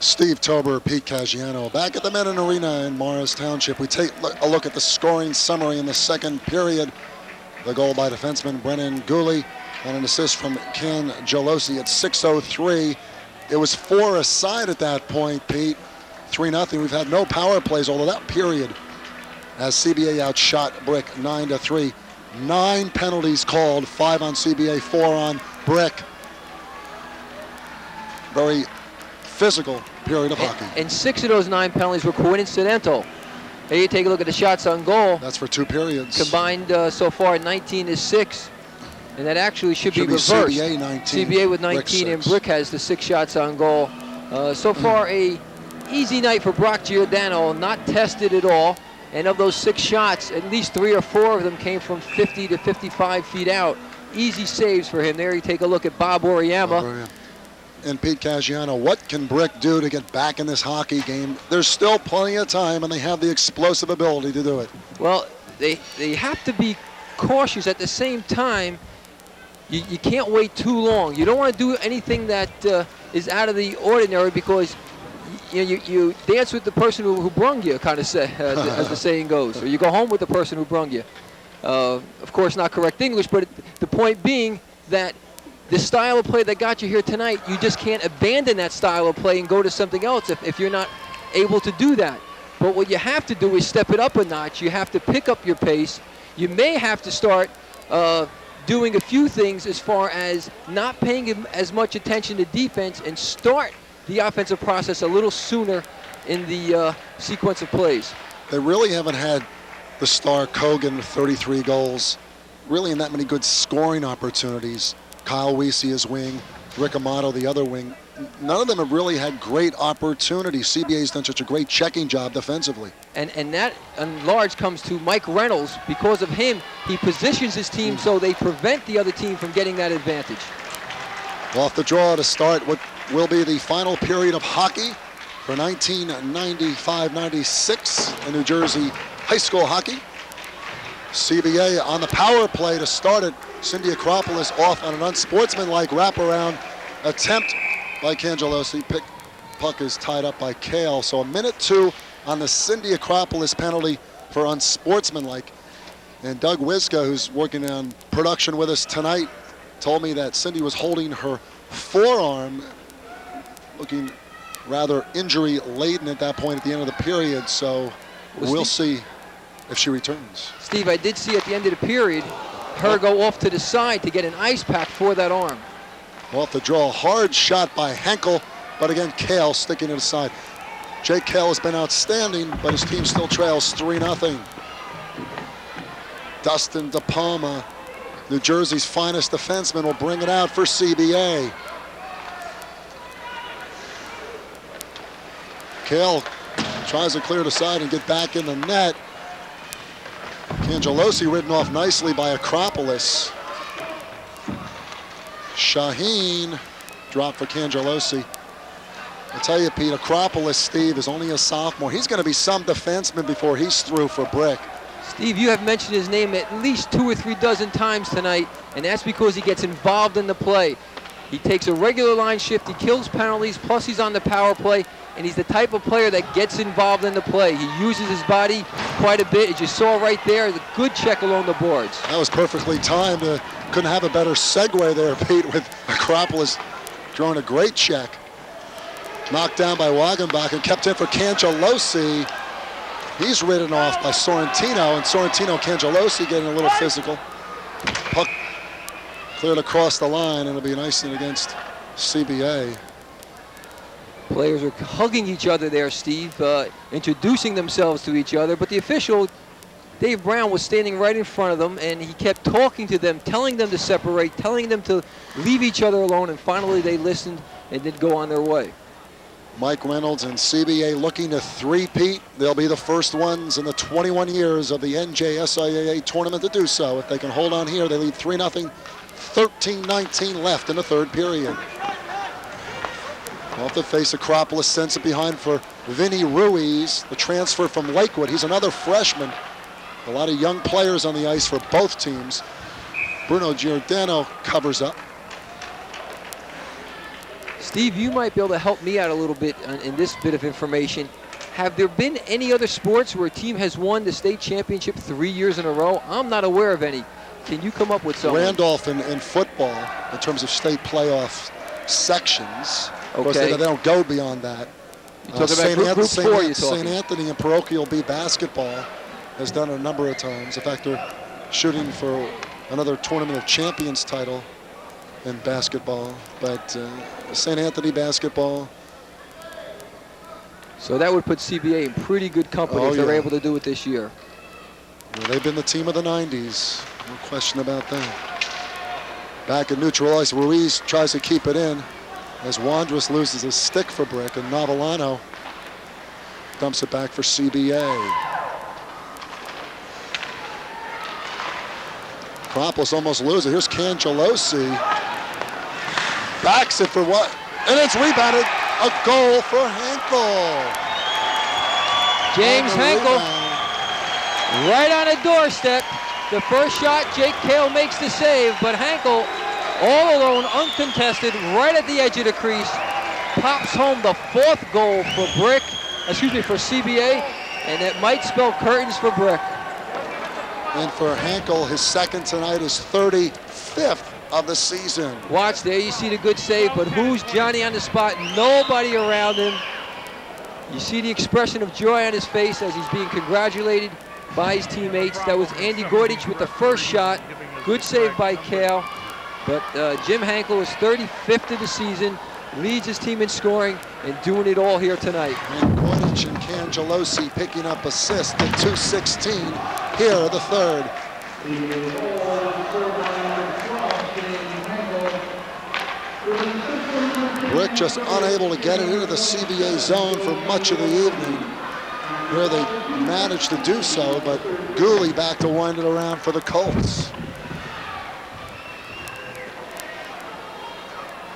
S1: Steve Tober, Pete Caggiano, back at the Mennen Arena in Morris Township. We take a look at the scoring summary in the second period. The goal by defenseman Brennan Gooley and an assist from Ken Jalosi at 6:03. It was 4 aside at that point, Pete. 3-0. We've had no power plays, although that period, as CBA outshot Brick 9-3. 9 penalties called, 5 on CBA, 4 on Brick. very physical period of hockey.
S3: And 6 of those 9 penalties were coincidental. Here you take a look at the shots on goal.
S1: That's for 2 periods.
S3: Combined so far 19 is 6. And that actually should be reversed.
S1: CBA 19.
S3: CBA with 19 and Brick has the 6 shots on goal. So far a easy night for Brock Giordano, not tested at all. And of those 6 shots, at least 3 or 4 of them came from 50 to 55 feet out. Easy saves for him. There you take a look at Bob Oriyama.
S1: And Pete Caggiano, what can Brick do to get back in this hockey game? There's still plenty of time, and they have the explosive ability to do it.
S3: Well, they have to be cautious at the same time. You can't wait too long. You don't want to do anything that is out of the ordinary, because you dance with the person who brung you, kind of say, as the saying goes, or you go home with the person who brung you. Of course, not correct English, but the point being that the style of play that got you here tonight, you just can't abandon that style of play and go to something else if you're not able to do that. But what you have to do is step it up a notch. You have to pick up your pace. You may have to start doing a few things as far as not paying as much attention to defense and start the offensive process a little sooner in the sequence of plays.
S1: They really haven't had the star Kogan with 33 goals, really in that many good scoring opportunities. Kyle Weesey his wing, Rick Amato the other wing. None of them have really had great opportunities. CBA's done such a great checking job defensively. And
S3: that in large comes to Mike Reynolds. Because of him, he positions his team so they prevent the other team from getting that advantage.
S1: Off the draw to start what will be the final period of hockey for 1995-96 in New Jersey high school hockey. CBA on the power play to start it. Cindy Acropolis off on an unsportsmanlike wraparound attempt by Cangelosi. Puck is tied up by Kale. So a minute 2 on the Cindy Acropolis penalty for unsportsmanlike. And Doug Wiska, who's working on production with us tonight, told me that Cindy was holding her forearm, looking rather injury-laden at that point at the end of the period. So we'll see if she returns.
S3: Steve, I did see at the end of the period her go off to the side to get an ice pack for that arm.
S1: Off the draw, hard shot by Henkel, but again, Kale sticking it aside. Jake Kale has been outstanding, but his team still trails 3-0. Dustin DePalma, New Jersey's finest defenseman, will bring it out for CBA. Kale tries to clear it aside and get back in the net. Cangelosi ridden off nicely by Acropolis. Shaheen dropped for Cangelosi. I tell you, Pete, Acropolis, Steve, is only a sophomore. He's going to be some defenseman before he's through for Brick.
S3: Steve, you have mentioned his name at least 2 or 3 dozen times tonight, and that's because he gets involved in the play. He takes a regular line shift, he kills penalties, plus he's on the power play, and he's the type of player that gets involved in the play. He uses his body quite a bit, as you saw right there, the good check along the boards.
S1: That was perfectly timed. Couldn't have a better segue there, Pete, with Acropolis drawing a great check. Knocked down by Wagenbach and kept in for Cangelosi. He's ridden off by Sorrentino, and Sorrentino Cangelosi getting a little physical. Puck cleared across the line, and it'll be an icing against CBA.
S3: Players are hugging each other there, Steve, introducing themselves to each other, but the official, Dave Brown, was standing right in front of them, and he kept talking to them, telling them to separate, telling them to leave each other alone, and finally they listened and did go on their way.
S1: Mike Reynolds and CBA looking to three-peat. They'll be the first ones in the 21 years of the NJSIAA tournament to do so. If they can hold on here, they lead 3-0, 13-19 left in the third period. Off the face, Acropolis sends it behind for Vinny Ruiz, the transfer from Lakewood. He's another freshman. A lot of young players on the ice for both teams. Bruno Giordano covers up.
S3: Steve, you might be able to help me out a little bit in this bit of information. Have there been any other sports where a team has won the state championship 3 years in a row? I'm not aware of any. Can you come up with some?
S1: Randolph in football, in terms of state playoff sections. Of course,
S3: Okay.
S1: they don't go beyond that.
S3: You're talking about group 4, you're
S1: St.
S3: talking.
S1: Anthony in parochial B basketball has done it a number of times. In fact, they're shooting for another Tournament of Champions title in basketball, but St. Anthony basketball.
S3: So that would put CBA in pretty good company if they're able to do it this year.
S1: Well, they've been the team of the 90s. No question about that. Back at neutral ice, Ruiz tries to keep it in as Wandrus loses a stick for Brick, and Novellano dumps it back for CBA. Acropolis almost loses it. Here's Cangelosi. Backs it for what? And it's rebounded. A goal for Henkel.
S3: James Henkel, right on the doorstep. The first shot, Jake Kale makes the save, but Henkel, all alone, uncontested, right at the edge of the crease, pops home the 4th goal for for CBA, and it might spell curtains for Brick.
S1: And for Henkel, his second tonight is 35th of the season.
S3: Watch, there you see the good save, but who's Johnny on the spot? Nobody around him. You see the expression of joy on his face as he's being congratulated by his teammates. That was Andy Goydich with the first shot. Good save by Kale. But Jim Henkel is 35th of the season, leads his team in scoring, and doing it all here tonight.
S1: And Goydich and Cangelosi picking up assists at 2:16. Here, the third. Brick just unable to get it into the CBA zone for much of the evening. Here they managed to do so, but Gooley back to wind it around for the Colts.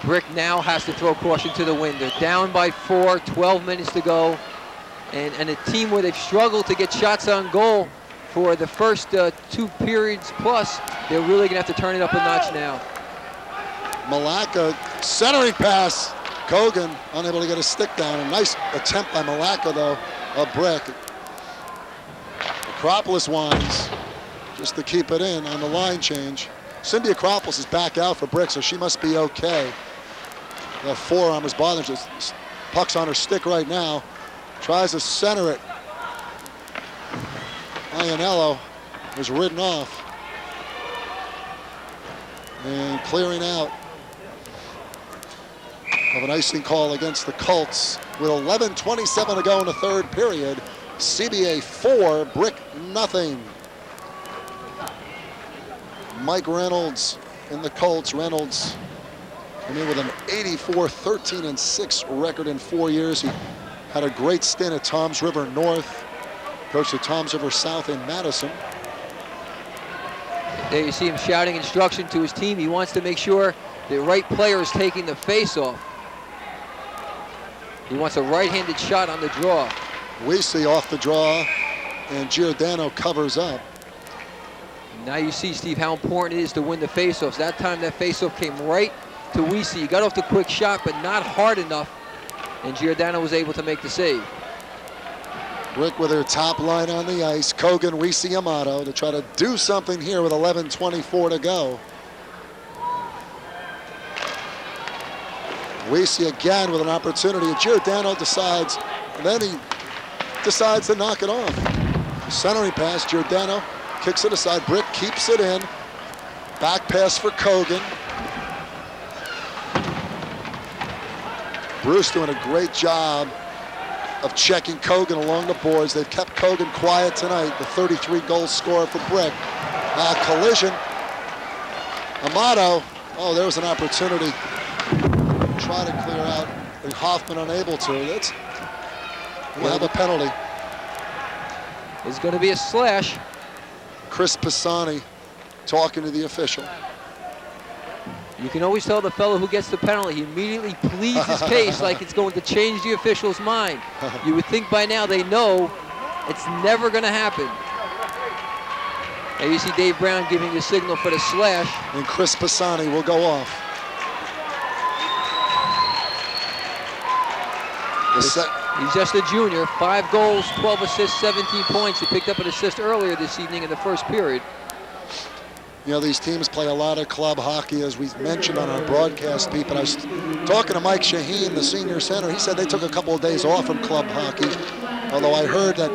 S3: Brick now has to throw caution to the wind. They're down by 4, 12 minutes to go. And a team where they've struggled to get shots on goal for the first 2 periods plus, they're really gonna have to turn it up a notch now.
S1: Malacca, centering pass. Kogan unable to get a stick down. A nice attempt by Malacca though, a Brick. Acropolis winds just to keep it in on the line change. Cindy Acropolis is back out for Brick, so she must be okay. That forearm is bothering her. Just puck's on her stick right now. Tries to center it. Iannello was ridden off. And clearing out of an icing call against the Colts with 11:27 to go in the third period. CBA 4, Brick nothing. Mike Reynolds in the Colts. Reynolds came in with an 84-13-6 record in 4 years. He had a great stint at Toms River North, coached at Toms River South in Madison.
S3: There you see him shouting instruction to his team. He wants to make sure the right player is taking the face-off. He wants a right-handed shot on the draw.
S1: We see off the draw, and Giordano covers up.
S3: Now you see, Steve, how important it is to win the faceoffs. That time that faceoff came right to Weesey. He got off the quick shot, but not hard enough, and Giordano was able to make the save.
S1: Brick with her top line on the ice. Kogan, Weesey, Amato to try to do something here with 11:24 to go. Weesey again with an opportunity, and Giordano decides, and then he decides to knock it off. Centering pass, Giordano kicks it aside. Brick keeps it in. Back pass for Kogan. Bruce doing a great job of checking Kogan along the boards. They've kept Kogan quiet tonight, the 33-goal scorer for Brick. Collision. Amato, oh, there was an opportunity. Try to clear out, and Hoffman unable to. We'll have a penalty.
S3: It's going to be a slash.
S1: Chris Pisani talking to the official.
S3: You can always tell the fellow who gets the penalty. He immediately pleads his case like it's going to change the official's mind. You would think by now they know it's never going to happen. There you see Dave Brown giving the signal for the slash.
S1: And Chris Pisani will go off.
S3: He's just a junior. 5 goals, 12 assists, 17 points. He picked up an assist earlier this evening in the first period.
S1: You know, these teams play a lot of club hockey, as we mentioned on our broadcast, Pete. But I was talking to Mike Shaheen, the senior center. He said they took a couple of days off from club hockey. Although I heard that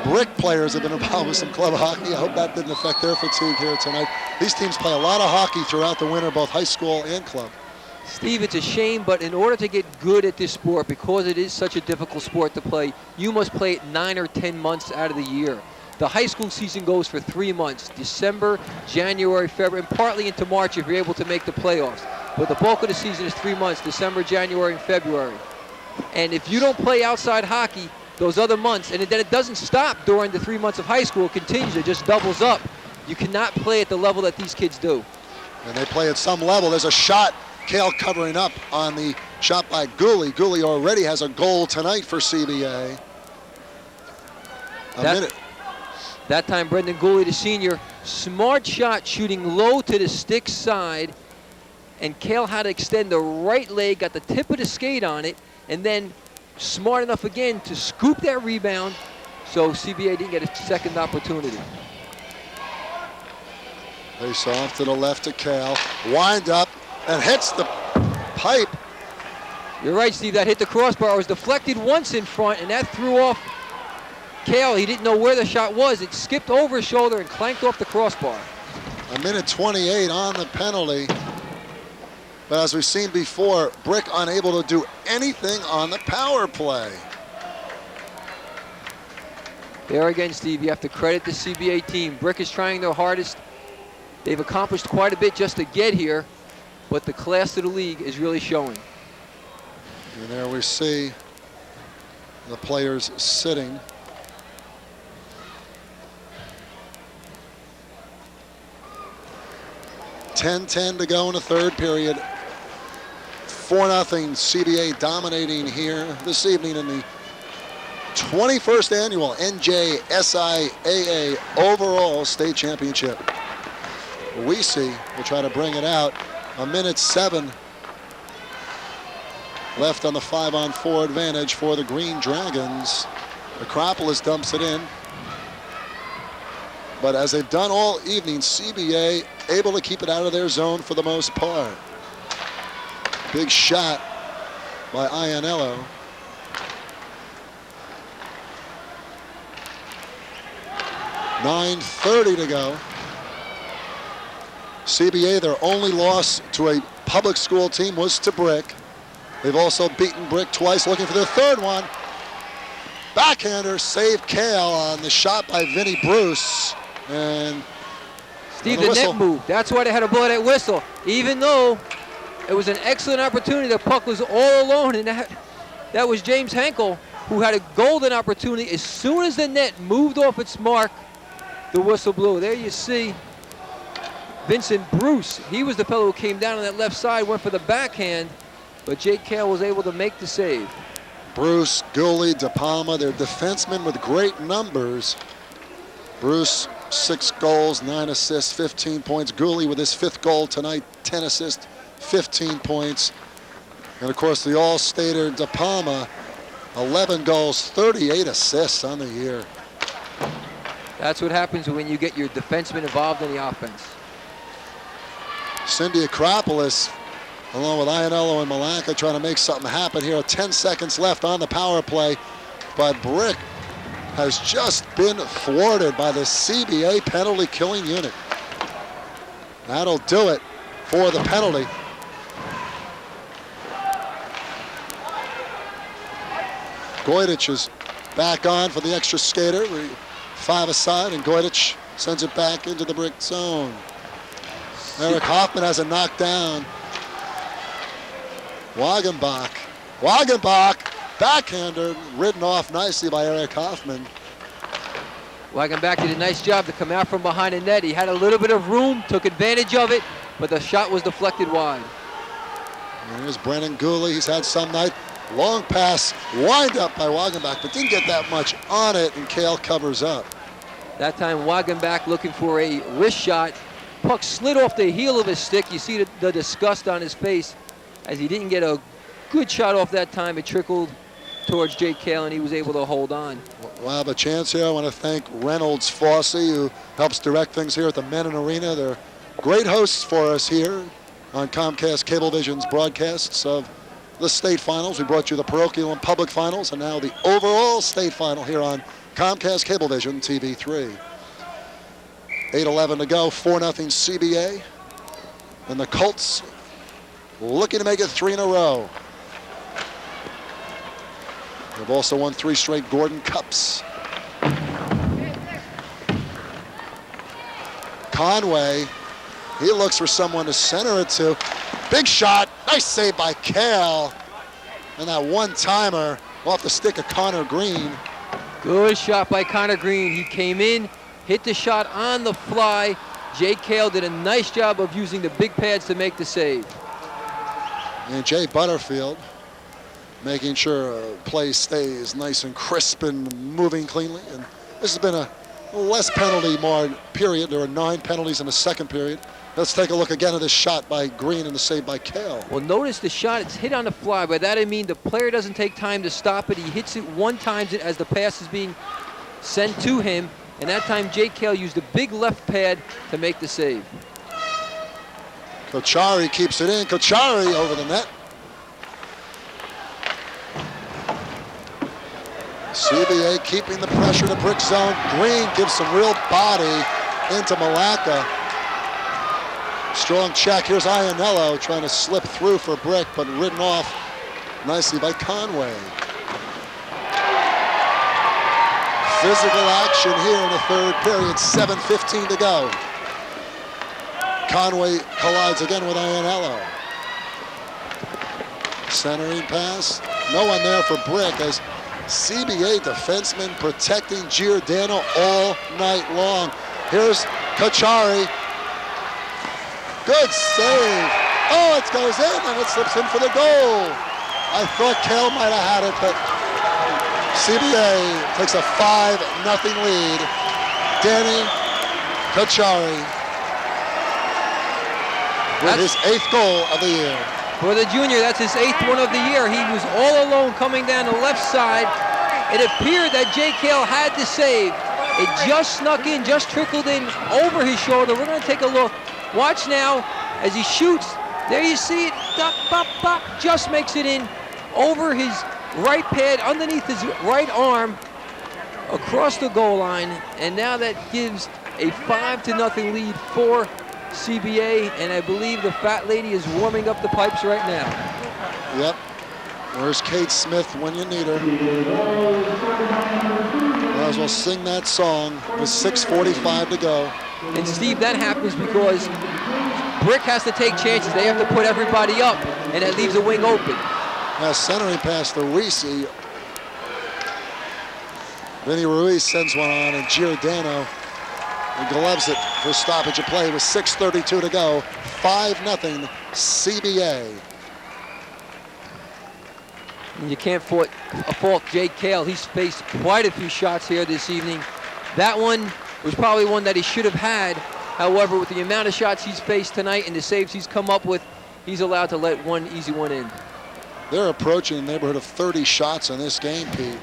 S1: Brick players have been involved with some club hockey. I hope that didn't affect their fatigue here tonight. These teams play a lot of hockey throughout the winter, both high school and club.
S3: Steve, it's a shame, but in order to get good at this sport, because it is such a difficult sport to play, you must play it 9 or 10 months out of the year. The high school season goes for 3 months, December, January, February, and partly into March if you're able to make the playoffs. But the bulk of the season is 3 months, December, January, and February. And if you don't play outside hockey those other months, and then it doesn't stop during the 3 months of high school, it continues, it just doubles up. You cannot play at the level that these kids do. And
S1: they play at some level. There's a shot, Kale covering up on the shot by Gooley. Gooley already has a goal tonight for CBA.
S3: That time, Brendan Gooley, the senior, smart shot, shooting low to the stick side, and Kale had to extend the right leg, got the tip of the skate on it, and then smart enough again to scoop that rebound, so CBA didn't get a second opportunity.
S1: Face off to the left to Kale, wind up, and hits the pipe.
S3: You're right, Steve, that hit the crossbar. It was deflected once in front, and that threw off Kale. He didn't know where the shot was. It skipped over his shoulder and clanked off the crossbar.
S1: 1:28 on the penalty. But as we've seen before, Brick unable to do anything on the power play.
S3: There again, Steve, you have to credit the CBA team. Brick is trying their hardest. They've accomplished quite a bit just to get here, but the class of the league is really showing.
S1: And there we see the players sitting. .10 to go in the third period. 4-0 CBA dominating here this evening in the 21st annual NJSIAA overall state championship. We see, we'll try to bring it out. 1:07 left on the 5-on-4 advantage for the Green Dragons. Acropolis dumps it in. But as they've done all evening, CBA able to keep it out of their zone for the most part. Big shot by Ianello. .9:30 to go. CBA, their only loss to a public school team was to Brick. They've also beaten Brick twice, looking for their third one. Backhander saved Kale on the shot by Vinnie Bruce. And
S3: Steve, the net move. That's why they had to blow that whistle. Even though it was an excellent opportunity, the puck was all alone, and that was James Henkel, who had a golden opportunity. As soon as the net moved off its mark, the whistle blew. There you see Vincent Bruce. He was the fellow who came down on that left side, went for the backhand, but Jake Kale was able to make the save.
S1: Bruce, Gooley, DePalma, they're defensemen with great numbers. Bruce, 6 goals, 9 assists, 15 points. Gooley with his 5th goal tonight, 10 assists, 15 points. And of course, the all-stater DePalma, 11 goals, 38 assists on the year.
S3: That's what happens when you get your defensemen involved in the offense.
S1: Cindy Acropolis, along with Ianello and Malacca, trying to make something happen here. 10 seconds left on the power play, but Brick has just been thwarted by the CBA penalty killing unit. That'll do it for the penalty. Goydich is back on for the extra skater. 5 aside, and Goydich sends it back into the Brick zone. Eric Hoffman has a knockdown. Wagenbach, backhander, ridden off nicely by Eric Hoffman.
S3: Wagenbach did a nice job to come out from behind the net. He had a little bit of room, took advantage of it, but the shot was deflected wide.
S1: And here's Brennan Gooley. He's had some night. Long pass, wind up by Wagenbach, but didn't get that much on it, and Kale covers up.
S3: That time Wagenbach looking for a wrist shot. Puck slid off the heel of his stick. You see the disgust on his face as he didn't get a good shot off that time. It trickled towards Jake Kale, and he was able to hold on.
S1: We'll have a chance here. I want to thank Reynolds Fossey, who helps direct things here at the Mennen Arena. They're great hosts for us here on Comcast Cablevision's broadcasts of the state finals. We brought you the parochial and public finals, and now the overall state final here on Comcast Cablevision, TV3. 8:11 to go, 4-0 CBA. And the Colts looking to make it 3 in a row. They've also won 3 straight Gordon Cups. Conway, he looks for someone to center it to. Big shot, nice save by Kale. And that one-timer off the stick of Connor Green.
S3: Good shot by Connor Green. He came in, hit the shot on the fly. Jay Kale did a nice job of using the big pads to make the save.
S1: And Jay Butterfield making sure play stays nice and crisp and moving cleanly. And this has been a less penalty marred period. There were 9 penalties in the second period. Let's take a look again at this shot by Green and the save by Kale.
S3: Well, notice the shot, it's hit on the fly. By that I mean the player doesn't take time to stop it. He hits it one time as the pass is being sent to him. And that time Jake Kale used a big left pad to make the save.
S1: Kochari keeps it in. Kochari over the net. CBA keeping the pressure to brick zone. Green gives some real body into Malacca. Strong check. Here's Iannello trying to slip through for Brick, but ridden off nicely by Conway. Physical action here in the third period. 7:15 to go. Conway collides again with Iannello. Centering pass. No one there for Brick as CBA defenseman protecting Giordano all night long. Here's Kochari. Good save. Oh, it goes in and it slips in for the goal. I thought Kale might have had it, but CBA takes a 5-0 lead. Danny Kochari with his 8th goal of the year.
S3: For the junior, that's his 8th one of the year. He was all alone coming down the left side. It appeared that Jay Kale had the save. It just snuck in, just trickled in over his shoulder. We're going to take a look. Watch now as he shoots. There you see it. Duck, bop, bop, just makes it in over his right pad, underneath his right arm, across the goal line. And now that gives a 5-0 lead for CBA, and I believe the fat lady is warming up the pipes right now.
S1: Yep. Where's Kate Smith when you need her? Might as well sing that song with 6:45 to go.
S3: And Steve, that happens because Brick has to take chances. They have to put everybody up, and that leaves a wing open.
S1: Now centering pass to Reese. Vinny Ruiz sends one on, and Giordano gloves it for stoppage of play with 6:32 to go. 5-0 CBA.
S3: And you can't fault Jake Kale. He's faced quite a few shots here this evening. That one was probably one that he should have had. However, with the amount of shots he's faced tonight and the saves he's come up with, he's allowed to let one easy one in.
S1: They're approaching the neighborhood of 30 shots in this game, Pete.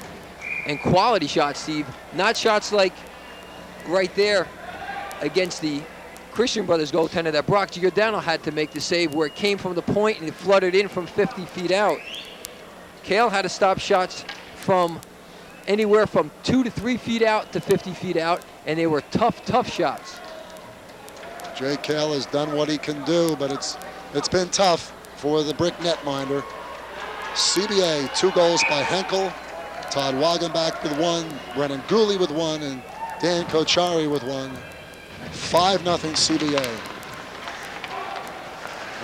S3: And quality shots, Steve. Not shots like right there against the Christian Brothers goaltender that Brock Giordano had to make the save, where it came from the point and it fluttered in from 50 feet out. Kale had to stop shots from anywhere from 2 to 3 feet out to 50 feet out, and they were tough, tough shots.
S1: Jay Kale has done what he can do, but it's been tough for the Brick netminder. CBA, 2 goals by Henkel, Todd Wagenbach with 1, Brennan Gooley with 1, and Dan Kochari with 1. 5-0 CBA.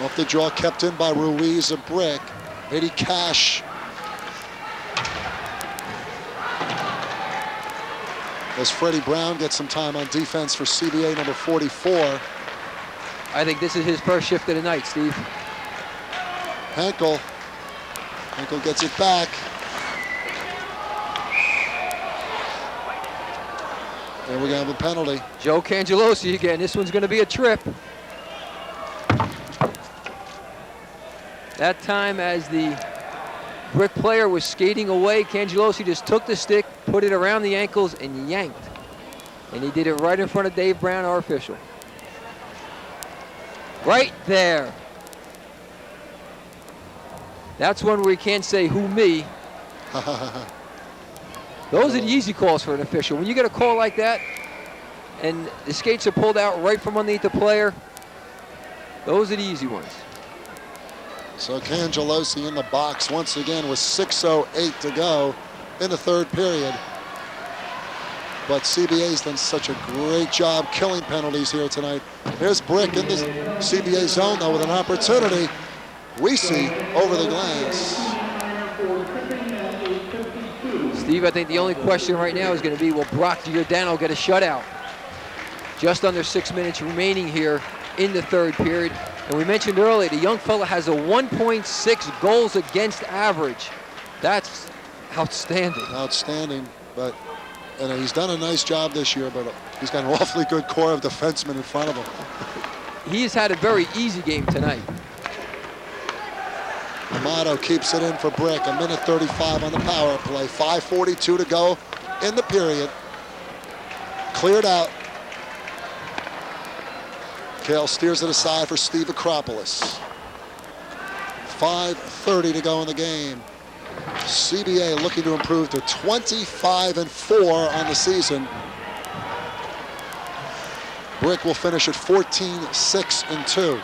S1: Off the draw, kept in by Ruiz of Brick. Eddie Cash. As Freddie Brown gets some time on defense for CBA, number 44.
S3: I think this is his first shift of the night, Steve.
S1: Henkel gets it back. And we're going to have a penalty.
S3: Joe Cangelosi again. This one's going to be a trip. That time as the Brick player was skating away, Cangelosi just took the stick, put it around the ankles, and yanked. And he did it right in front of Dave Brown, our official. Right there. That's one where you can't say, who me? Those are the easy calls for an official. When you get a call like that and the skates are pulled out right from underneath the player, those are the easy ones.
S1: So Cangelosi in the box once again with 6:08 to go in the third period. But CBA's done such a great job killing penalties here tonight. Here's Brick in the CBA zone though with an opportunity. Weesey over the glass.
S3: Steve, I think the only question right now is going to be, will Brock Giordano get a shutout? Just under 6 minutes remaining here in the third period. And we mentioned earlier, the young fella has a 1.6 goals against average. That's outstanding.
S1: Outstanding, but he's done a nice job this year, but he's got an awfully good core of defensemen in front of him.
S3: He's had a very easy game tonight.
S1: Amato keeps it in for Brick. 1:35 on the power play. 5:42 to go in the period. Cleared out. Kale steers it aside for Steve Acropolis. 5:30 to go in the game. CBA looking to improve to 25-4 on the season. Brick will finish at 14-6-2.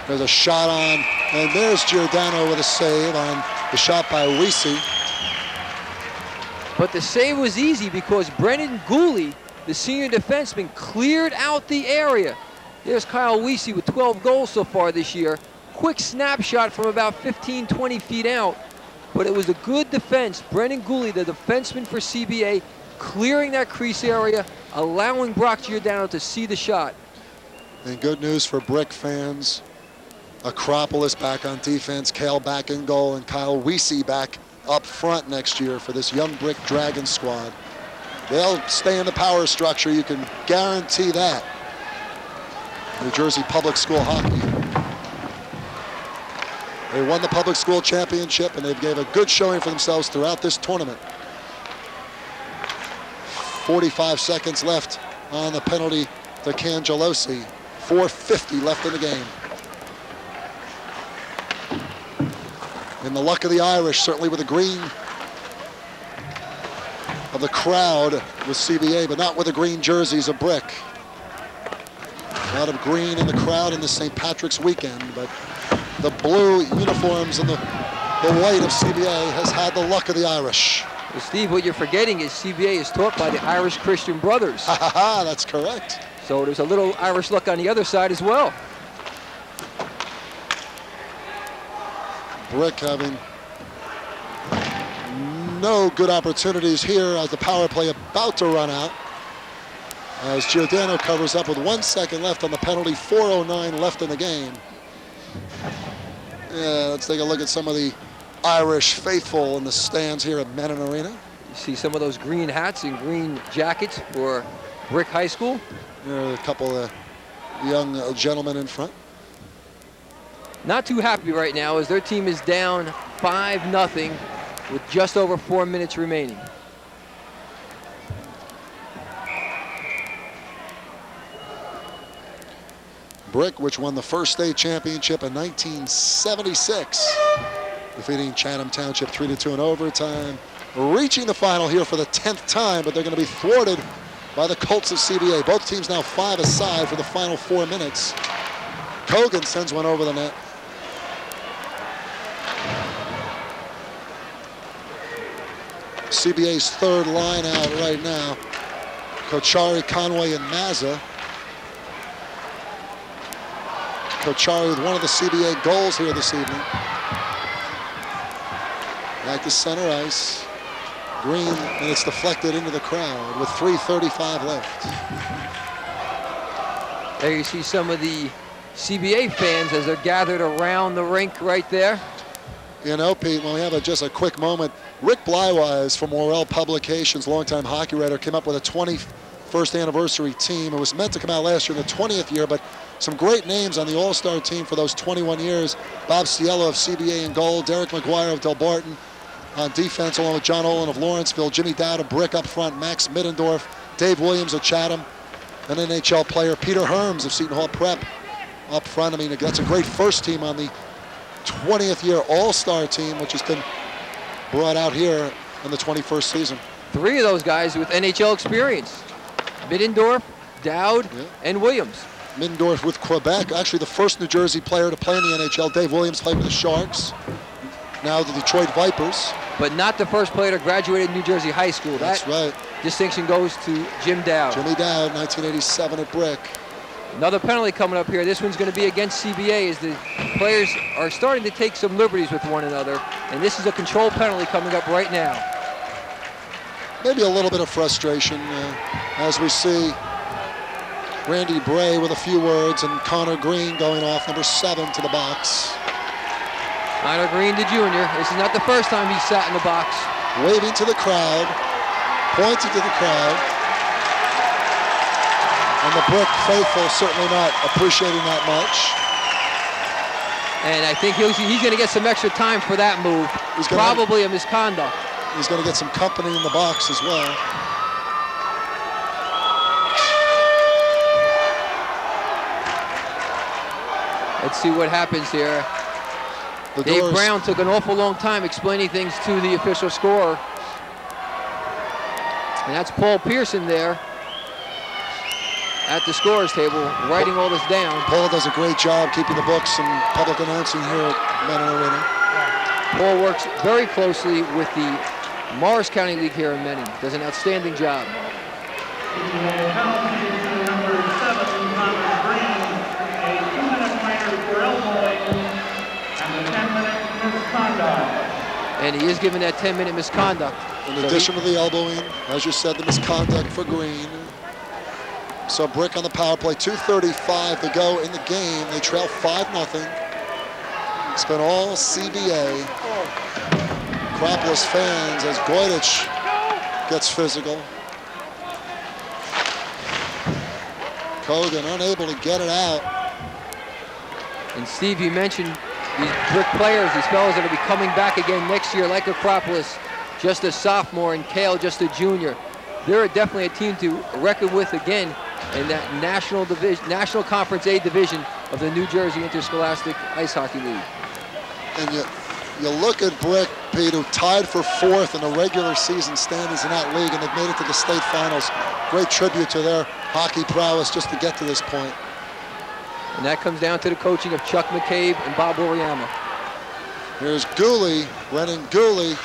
S1: There's a shot on, and there's Giordano with a save on the shot by Weesey.
S3: But the save was easy because Brennan Gooley, the senior defenseman, cleared out the area. There's Kyle Weesey with 12 goals so far this year. Quick snapshot from about 15, 20 feet out. But it was a good defense. Brennan Gooley, the defenseman for CBA, clearing that crease area, allowing Brock Giordano to see the shot.
S1: And good news for Brick fans. Acropolis back on defense, Kale back in goal, and Kyle Weesey back up front next year for this young Brick Dragon squad. They'll stay in the power structure, you can guarantee that. New Jersey Public School Hockey. They won the public school championship and they've gave a good showing for themselves throughout this tournament. 45 seconds left on the penalty to Cangelosi. 4:50 left in the game. And the luck of the Irish, certainly with the green of the crowd with CBA, but not with the green jerseys of Brick. A lot of green in the crowd in the St. Patrick's weekend, but the blue uniforms and the white of CBA has had the luck of the Irish.
S3: Well, Steve, what you're forgetting is CBA is taught by the Irish Christian Brothers.
S1: Ha ha ha, that's correct.
S3: So there's a little Irish luck on the other side as well.
S1: Brick having no good opportunities here as the power play about to run out. As Giordano covers up with 1 second left on the penalty, 4:09 left in the game. Yeah, let's take a look at some of the Irish faithful in the stands here at Mennen Arena.
S3: You see some of those green hats and green jackets for Brick High School.
S1: There are a couple of young gentlemen in front.
S3: Not too happy right now as their team is down 5-0 with just over 4 minutes remaining.
S1: Brick, which won the first state championship in 1976, defeating Chatham Township 3-2 in overtime, reaching the final here for the 10th time, but they're going to be thwarted by the Colts of CBA. Both teams now 5 aside for the final 4 minutes. Kogan sends one over the net. CBA's third line out right now. Kochari, Conway, and Mazza. Kochari with one of the CBA goals here this evening. Back to center ice. Green, and it's deflected into the crowd with 3:35 left.
S3: There you see some of the CBA fans as they're gathered around the rink right there.
S1: You know, Pete, when we have just a quick moment, Rick Blywise from Morel Publications, longtime hockey writer, came up with a 21st anniversary team. It was meant to come out last year in the 20th year, but some great names on the All-Star team for those 21 years. Bob Cielo of CBA in goal, Derek McGuire of Del Barton on defense, along with John Olin of Lawrenceville, Jimmy Dowd of Brick up front, Max Middendorf, Dave Williams of Chatham, an NHL player, Peter Herms of Seton Hall Prep up front. I mean, that's a great first team on the 20th year All-Star team, which has been brought out here in the 21st season.
S3: 3 of those guys with NHL experience. Middendorf, Dowd, and Williams.
S1: Middendorf with Quebec, actually the first New Jersey player to play in the NHL. Dave Williams played with the Sharks, now the Detroit Vipers.
S3: But not the first player to graduate New Jersey High School.
S1: That's right.
S3: Distinction goes to Jim Dowd.
S1: Jimmy Dowd, 1987 at Brick.
S3: Another penalty coming up here. This one's going to be against CBA as the players are starting to take some liberties with one another. And this is a control penalty coming up right now.
S1: Maybe a little bit of frustration as we see Randy Bray with a few words and Connor Green going off, number 7, to the box.
S3: Connor Green, the junior. This is not the first time he's sat in the box.
S1: Waving to the crowd, pointing to the crowd. And the Brick faithful certainly not appreciating that much.
S3: And I think he's going to get some extra time for that move. Probably a misconduct.
S1: He's going to get some company in the box as well.
S3: Let's see what happens here. Dave Brown took an awful long time explaining things to the official scorer. And that's Paul Pearson there at the scorer's table, writing all this down.
S1: Paul does a great job keeping the books and public announcing here at Mennen Arena.
S3: Paul works very closely with the Morris County League here in Mennen. Does an outstanding job. And he is given that 10-minute misconduct.
S1: In addition to the elbowing, as you said, the misconduct for Green. So Brick on the power play, 2:35 to go in the game. They trail 5-0. It's been all CBA. Acropolis fans as Goydich gets physical. Kogan unable to get it out.
S3: And Steve, you mentioned these Brick players, these fellows that will be coming back again next year, like Acropolis, just a sophomore, and Kale, just a junior. They're definitely a team to reckon with again in that National Conference A division of the New Jersey Interscholastic Ice Hockey League.
S1: And you look at Brick, Pete, who tied for 4th in the regular season standings in that league, and they've made it to the state finals. Great tribute to their hockey prowess just to get to this point.
S3: And that comes down to the coaching of Chuck McCabe and Bob Oriama.
S1: Here's Gooley, Brennan Gooley,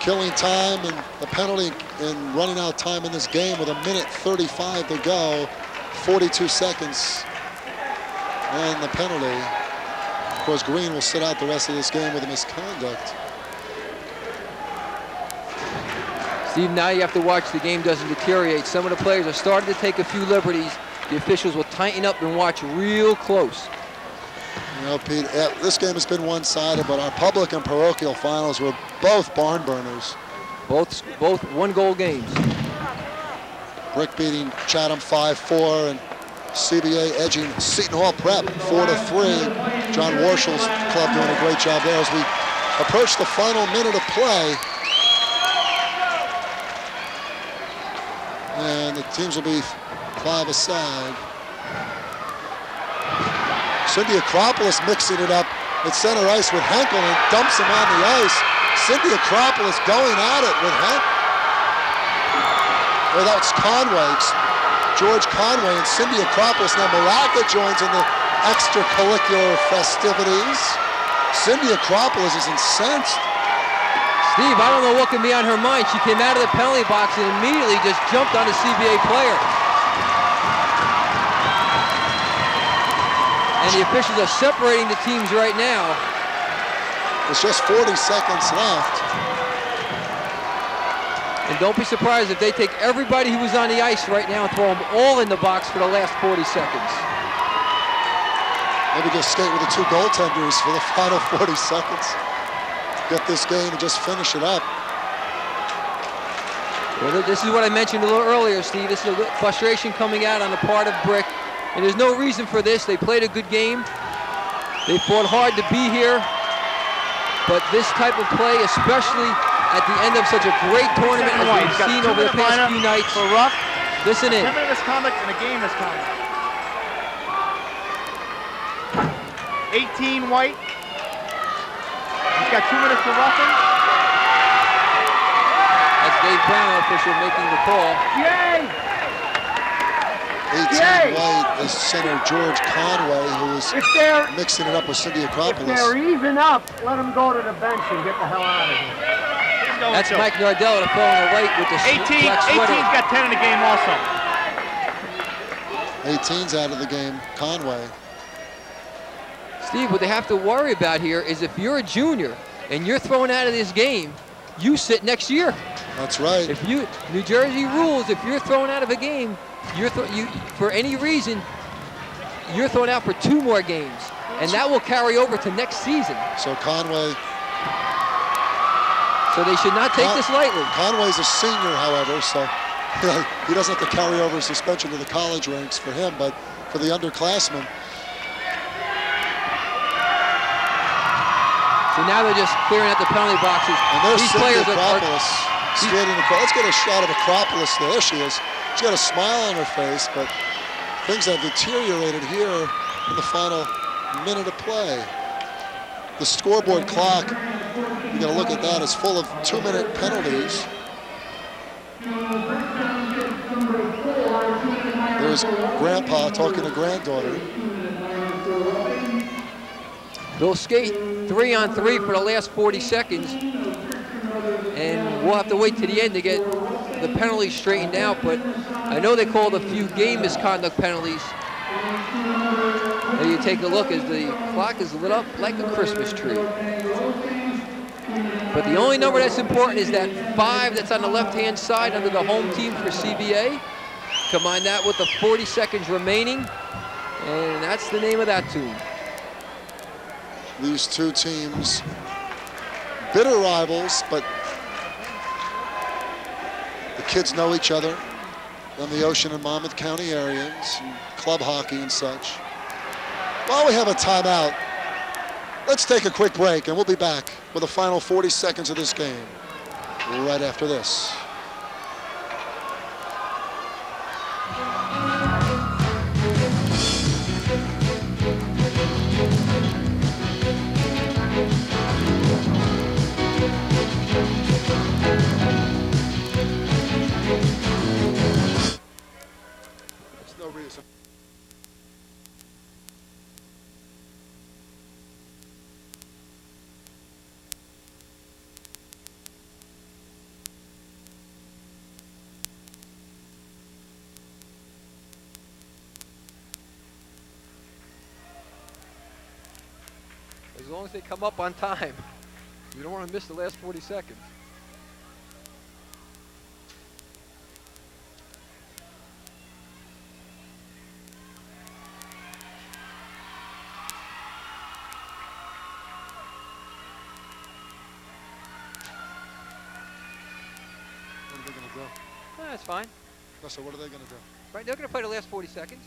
S1: killing time and the penalty and running out of time in this game with 1:35 to go, 42 seconds, and the penalty. Of course, Green will sit out the rest of this game with a misconduct.
S3: Steve, now you have to watch the game doesn't deteriorate. Some of the players are starting to take a few liberties. The officials will tighten up and watch real close.
S1: You know, Pete, this game has been one-sided, but our public and parochial finals were both barn burners.
S3: Both one-goal games.
S1: Brick beating Chatham 5-4, and CBA edging Seton Hall Prep 4-3. John Warshall's club doing a great job there as we approach the final minute of play. And the teams will be 5 aside. Cindy Acropolis mixing it up at center ice with Henkel and dumps him on the ice. Cindy Acropolis going at it with Henkel. Well, that's Conway, George Conway, and Cindy Acropolis. Now Malacca joins in the extracurricular festivities. Cindy Acropolis is incensed.
S3: Steve, I don't know what can be on her mind. She came out of the penalty box and immediately just jumped on a CBA player. And the officials are separating the teams right now.
S1: There's just 40 seconds left.
S3: And don't be surprised if they take everybody who was on the ice right now and throw them all in the box for the last 40 seconds.
S1: Maybe just skate with the 2 goaltenders for the final 40 seconds. Get this game and just finish it up.
S3: Well, this is what I mentioned a little earlier, Steve. This is a frustration coming out on the part of Brick. And there's no reason for this. They played a good game. They fought hard to be here. But this type of play, especially at the end of such a great tournament as we've seen over the past few nights.
S6: For rough,
S3: listen in.
S6: 10-minute misconduct and a game misconduct. 18 White. He's got 2 minutes for roughing.
S3: Dave Brown, official, making the call.
S1: 18 white is center George Conway, who is mixing it up with Cindy Acropolis.
S7: If they're even up, let them go to the bench and get the hell out of here.
S3: That's Mike Nardella, the fellow on the right with the
S6: 18,
S3: black sweater.
S6: 18's got 10 in the game also.
S1: 18's out of the game, Conway.
S3: Steve, what they have to worry about here is if you're a junior and you're thrown out of this game, you sit next year.
S1: That's right.
S3: If you, New Jersey rules, if you're thrown out of a game, for any reason, you're thrown out for 2 more games, and that will carry over to next season.
S1: So Conway.
S3: So they should not take this lightly.
S1: Conway's a senior, however, so he doesn't have to carry over suspension to the college ranks for him, but for the underclassmen.
S3: So now they're just clearing out the penalty boxes.
S1: And there's
S3: These
S1: Cindy
S3: players
S1: Acropolis skating across. Let's get a shot of Acropolis. There she is. She's got a smile on her face, but things have deteriorated here in the final minute of play. The scoreboard clock, you got to look at that, is full of 2-minute penalties. There's Grandpa talking to granddaughter.
S3: They'll skate 3-on-3 for the last 40 seconds, and we'll have to wait to the end to get the penalties straightened out, but I know they called a few game misconduct penalties. There you take a look as the clock is lit up like a Christmas tree. But the only number that's important is that 5 that's on the left-hand side under the home team for CBA. Combine that with the 40 seconds remaining, and that's the name of that tune.
S1: These two teams, bitter rivals, but the kids know each other in the Ocean and Monmouth County areas, and club hockey and such. While we have a timeout, let's take a quick break, and we'll be back with the final 40 seconds of this game right after this. There's no reason.
S3: As long as they come up on time. You don't want to miss the last 40 seconds.
S1: What are they going to do?
S3: That's fine.
S1: So what are they going to do?
S3: Right, they're going to play the last 40 seconds.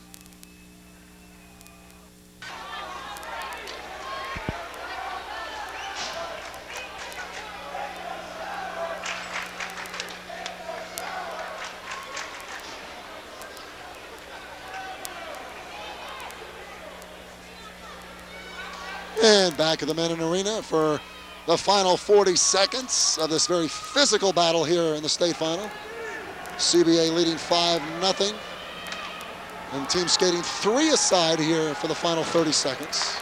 S1: And back at the Mennen Arena for the final 40 seconds of this very physical battle here in the state final. CBA leading 5-0. And team skating 3 aside here for the final 30 seconds.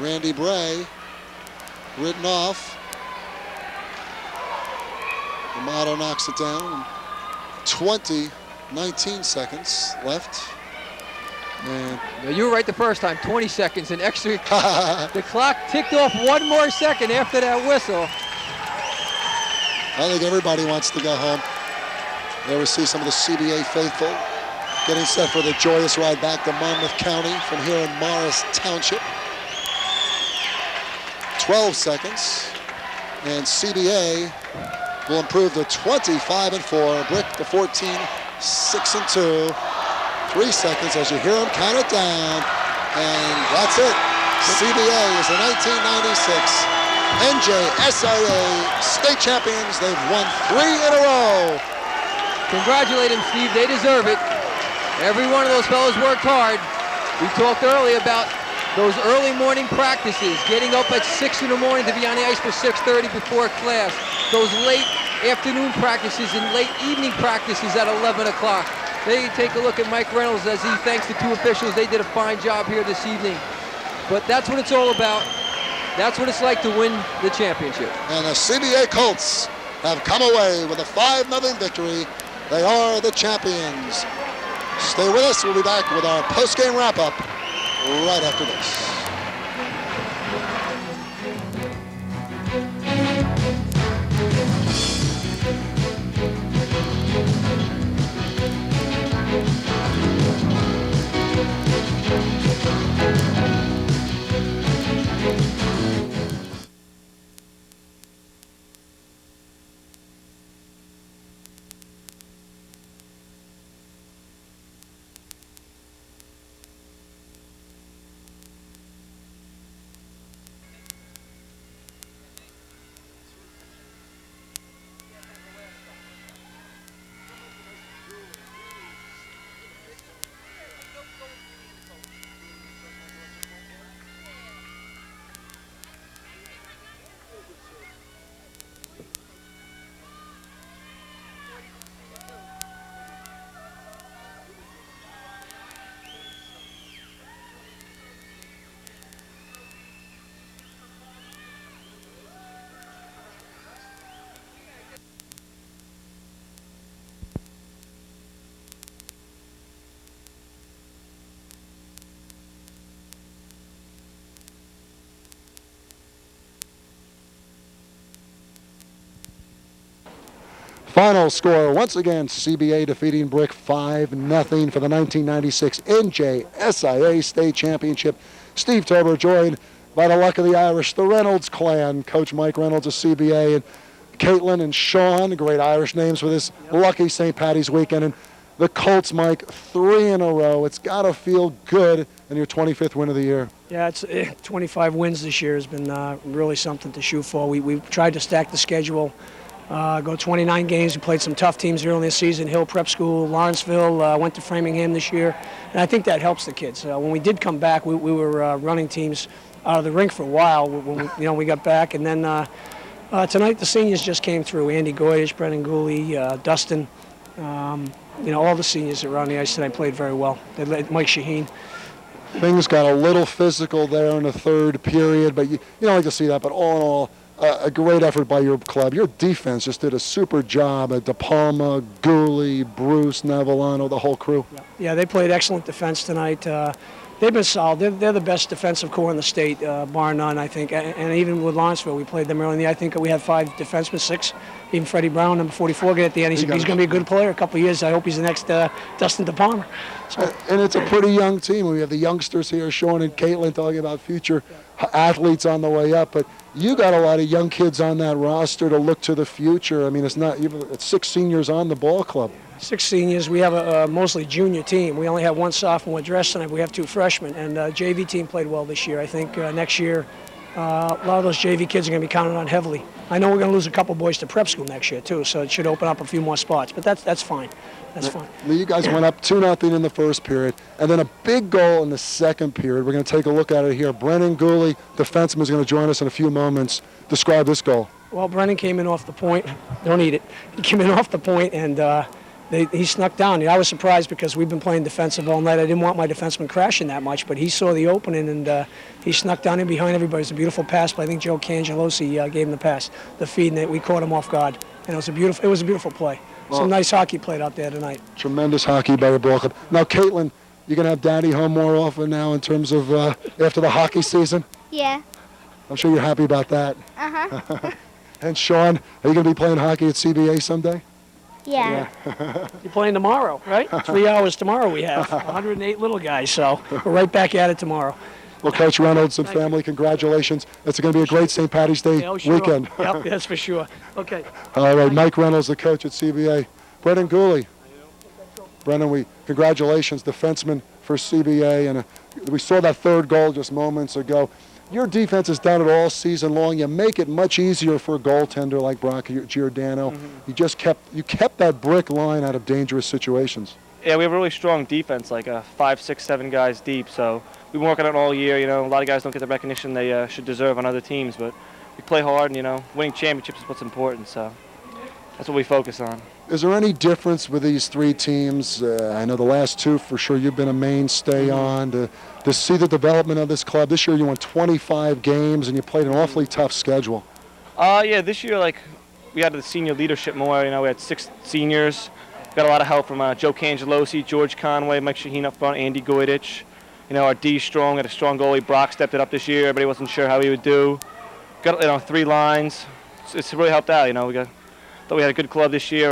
S1: Randy Bray written off. Amato knocks it down. 19 seconds left. And
S3: now, you were right the first time, 20 seconds, and extra. The clock ticked off 1 more second after that whistle.
S1: I think everybody wants to go home. There we see some of the CBA faithful getting set for the joyous ride back to Monmouth County from here in Morris Township. 12 seconds, and CBA will improve to 25-4, Brick to 14, 6-2. 3 seconds as you hear them count it down, and that's it. CBA is the 1996 NJSIA state champions. They've won 3 in a row.
S3: Congratulate them, Steve. They deserve it. Every one of those fellows worked hard. We talked earlier about those early morning practices, getting up at 6 in the morning to be on the ice for 6:30 before class. Those late afternoon practices and late evening practices at 11 o'clock. There you take a look at Mike Reynolds as he thanks the two officials. They did a fine job here this evening. But that's what it's all about. That's what it's like to win the championship.
S1: And the CBA Colts have come away with a 5-0 victory. They are the champions. Stay with us. We'll be back with our post-game wrap-up right after this. Final score, once again, CBA defeating Brick 5-0 for the 1996 NJSIA State Championship. Steve Tober joined by the luck of the Irish, the Reynolds clan. Coach Mike Reynolds of CBA, and Caitlin and Sean, great Irish names for this lucky St. Patty's weekend. And the Colts, Mike, 3 in a row. It's got to feel good in your 25th win of the year.
S8: Yeah, it's 25 wins this year has been really something to shoot for. We've tried to stack the schedule. Go 29 games. We played some tough teams early in the season. Hill Prep School, Lawrenceville, went to Framingham this year. And I think that helps the kids. When we did come back, we were running teams out of the rink for a while when we got back. And then tonight the seniors just came through. Andy Goyish, Brennan Gooley, Dustin. All the seniors that were on the ice tonight played very well. They led Mike Shaheen.
S1: Things got a little physical there in the third period, but you don't like to see that. But all in all, a great effort by your club. Your defense just did a super job at DePalma, Gooley, Bruce, Navillano, the whole crew.
S8: Yeah, they played excellent defense tonight. They've been solid. They're the best defensive core in the state, bar none, I think. And even with Lawrenceville, we played them early in the year. I think we had 5 defensemen, 6. Even Freddie Brown, number 44, get at the end. He's going to be a good player. A couple of years, I hope he's the next Dustin DePalma. So.
S1: And it's a pretty young team. We have the youngsters here, Sean and Caitlin, talking about future athletes on the way up. But you got a lot of young kids on that roster to look to the future. I mean, it's 6 seniors on the ball club.
S8: 6 seniors. We have a mostly junior team. We only have 1 sophomore dressed tonight. We have 2 freshmen. And JV team played well this year. I think next year a lot of those JV kids are going to be counted on heavily. I know we're going to lose a couple boys to prep school next year too, so it should open up a few more spots. But that's fine. That's fine.
S1: You guys went up 2-0 in the first period, and then a big goal in the second period. We're going to take a look at it here. Brennan Gooley, defenseman, is going to join us in a few moments. Describe this goal.
S8: Well, Brennan came in off the point. Don't eat it. He came in off the point, and he snuck down. I was surprised because we've been playing defensive all night. I didn't want my defenseman crashing that much, but he saw the opening, and he snuck down in behind everybody. It was a beautiful pass, but I think Joe Cangelosi gave him the pass, the feed, and we caught him off guard. And it was a beautiful play. Some nice hockey played out there tonight.
S1: Tremendous hockey by your ball club. Now, Caitlin, you're going to have Daddy home more often now in terms of after the hockey season?
S9: Yeah.
S1: I'm sure you're happy about that.
S9: Uh-huh.
S1: And Sean, are you going to be playing hockey at CBA someday?
S9: Yeah.
S8: You're playing tomorrow, right? 3 hours tomorrow we have. 108 little guys, so we're right back at it tomorrow.
S1: Well, Coach Reynolds and family, congratulations. It's going to be a great St. Patty's Day weekend.
S8: Yep, that's for sure. Okay.
S1: All right, Mike Reynolds, the coach at CBA. Brennan Gooley. Brennan, congratulations, defenseman for CBA. And we saw that third goal just moments ago. Your defense has done it all season long. You make it much easier for a goaltender like Brock Giordano. Mm-hmm. You kept that brick line out of dangerous situations.
S6: Yeah, we have a really strong defense, like 5, 6, 7 guys deep. So we've been working on it all year. A lot of guys don't get the recognition they should deserve on other teams, but we play hard, and winning championships is what's important. So. that's what we focus on.
S1: Is there any difference with these three teams? I know the last two, for sure, you've been a mainstay on. To see the development of this club. This year you won 25 games and you played an awfully tough schedule.
S6: Yeah, this year, like, we had the senior leadership more. You know, we had 6 seniors. Got a lot of help from Joe Cangelosi, George Conway, Mike Shaheen up front, Andy Goydich. You know, our D strong, had a strong goalie. Brock stepped it up this year. Everybody wasn't sure how he would do. Got, you know, 3 lines. It's really helped out. You know, thought we had a good club this year.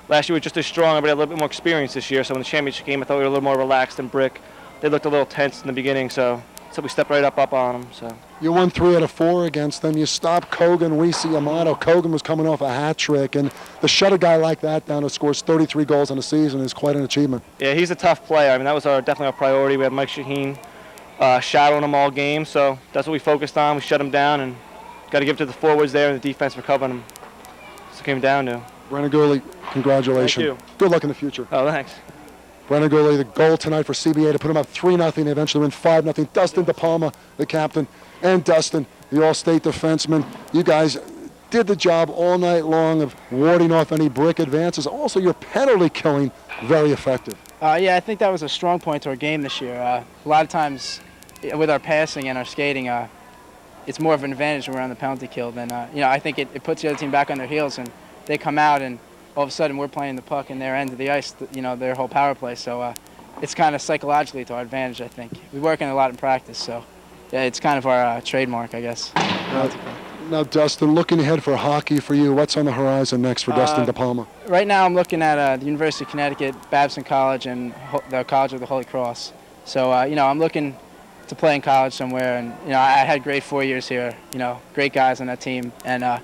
S6: Last year we were just as strong. Everybody had a little bit more experience this year. So when the championship came, I thought we were a little more relaxed than Brick. They looked a little tense in the beginning, so we stepped right up on them. So.
S1: You won 3 out of 4 against them. You stopped Kogan, Weesey, Amato. Kogan was coming off a hat trick, and to shut a guy like that down who scores 33 goals in a season is quite an achievement.
S6: Yeah, he's a tough player. I mean, that was definitely our priority. We had Mike Shaheen shadowing him all game, so that's what we focused on. We shut him down, and got to give it to the forwards there and the defense for covering him. That's what it came down to.
S1: Brennan Gooley, congratulations.
S6: Thank you.
S1: Good luck in the future.
S6: Oh, thanks.
S1: Brennan Gooley, the goal tonight for CBA to put them up 3-0. They eventually win 5-0. Dustin DePalma, the captain, and Dustin, the All-State defenseman. You guys did the job all night long of warding off any Brick advances. Also, your penalty killing, very effective.
S9: Yeah, I think that was a strong point to our game this year. A lot of times with our passing and our skating, it's more of an advantage when we're on the penalty kill than, you know, I think it puts the other team back on their heels and they come out and all of a sudden we're playing the puck in their end of the ice, you know, their whole power play. So it's kind of psychologically to our advantage, I think. We work in a lot in practice, so yeah, it's kind of our trademark, I guess.
S1: Now, Dustin, looking ahead for hockey for you, what's on the horizon next for Dustin DePalma?
S9: Right now I'm looking at the University of Connecticut, Babson College, and the College of the Holy Cross. So, you know, I'm looking to play in college somewhere, and, you know, I had great 4 years here, you know, great guys on that team, and, you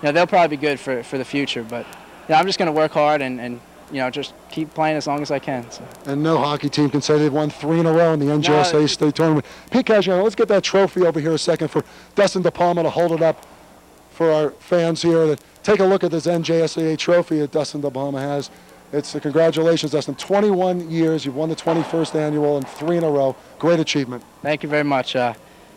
S9: know, they'll probably be good for the future, but, you know, I'm just going to work hard and you know, just keep playing as long as I can. So.
S1: And no hockey team can say they've won 3 in a row in the NJSA state tournament. Pete Caggiano, let's get that trophy over here a second for Dustin DePalma to hold it up for our fans here. Take a look at this NJSA trophy that Dustin DePalma has. It's congratulations, Dustin. 21 years, you've won the 21st annual and 3 in a row. Great achievement.
S9: Thank you very much.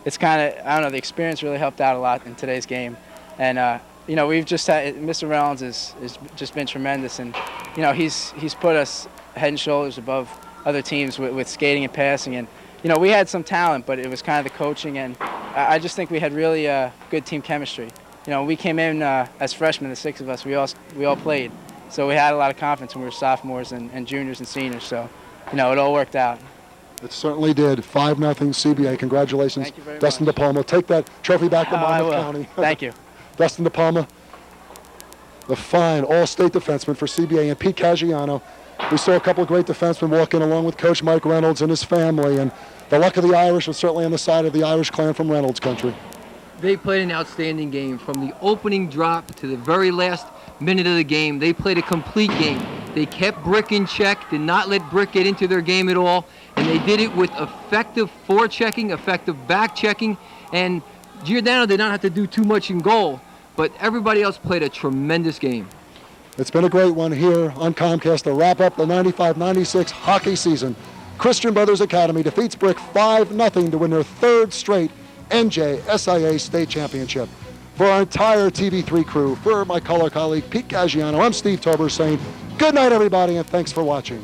S9: It's kind of, I don't know, the experience really helped out a lot in today's game. And, you know, we've just had, Mr. Reynolds has just been tremendous, and, you know, he's put us head and shoulders above other teams with skating and passing, and, you know, we had some talent, but it was kind of the coaching, and I just think we had really good team chemistry. You know, we came in as freshmen, the 6 of us, we all played, so we had a lot of confidence when we were sophomores and juniors and seniors, so, you know, it all worked out.
S1: It certainly did. 5-0 CBA. Congratulations,
S9: Thank you very
S1: Dustin
S9: much.
S1: DePalma. Take that trophy back to Monmouth County.
S9: Thank you.
S1: Dustin DePalma, the fine all-state defenseman for CBA, and Pete Caggiano. We saw a couple of great defensemen walk in along with Coach Mike Reynolds and his family, and the luck of the Irish was certainly on the side of the Irish clan from Reynolds country.
S3: They played an outstanding game. From the opening drop to the very last minute of the game, they played a complete game. They kept Brick in check, did not let Brick get into their game at all, and they did it with effective forechecking, effective back-checking, and Giordano did not have to do too much in goal, but everybody else played a tremendous game.
S1: It's been a great one here on Comcast to wrap up the 95-96 hockey season. Christian Brothers Academy defeats Brick 5-0 to win their 3rd straight NJSIA state championship. For our entire TV3 crew, for my color colleague Pete Caggiano, I'm Steve Tober saying good night, everybody, and thanks for watching.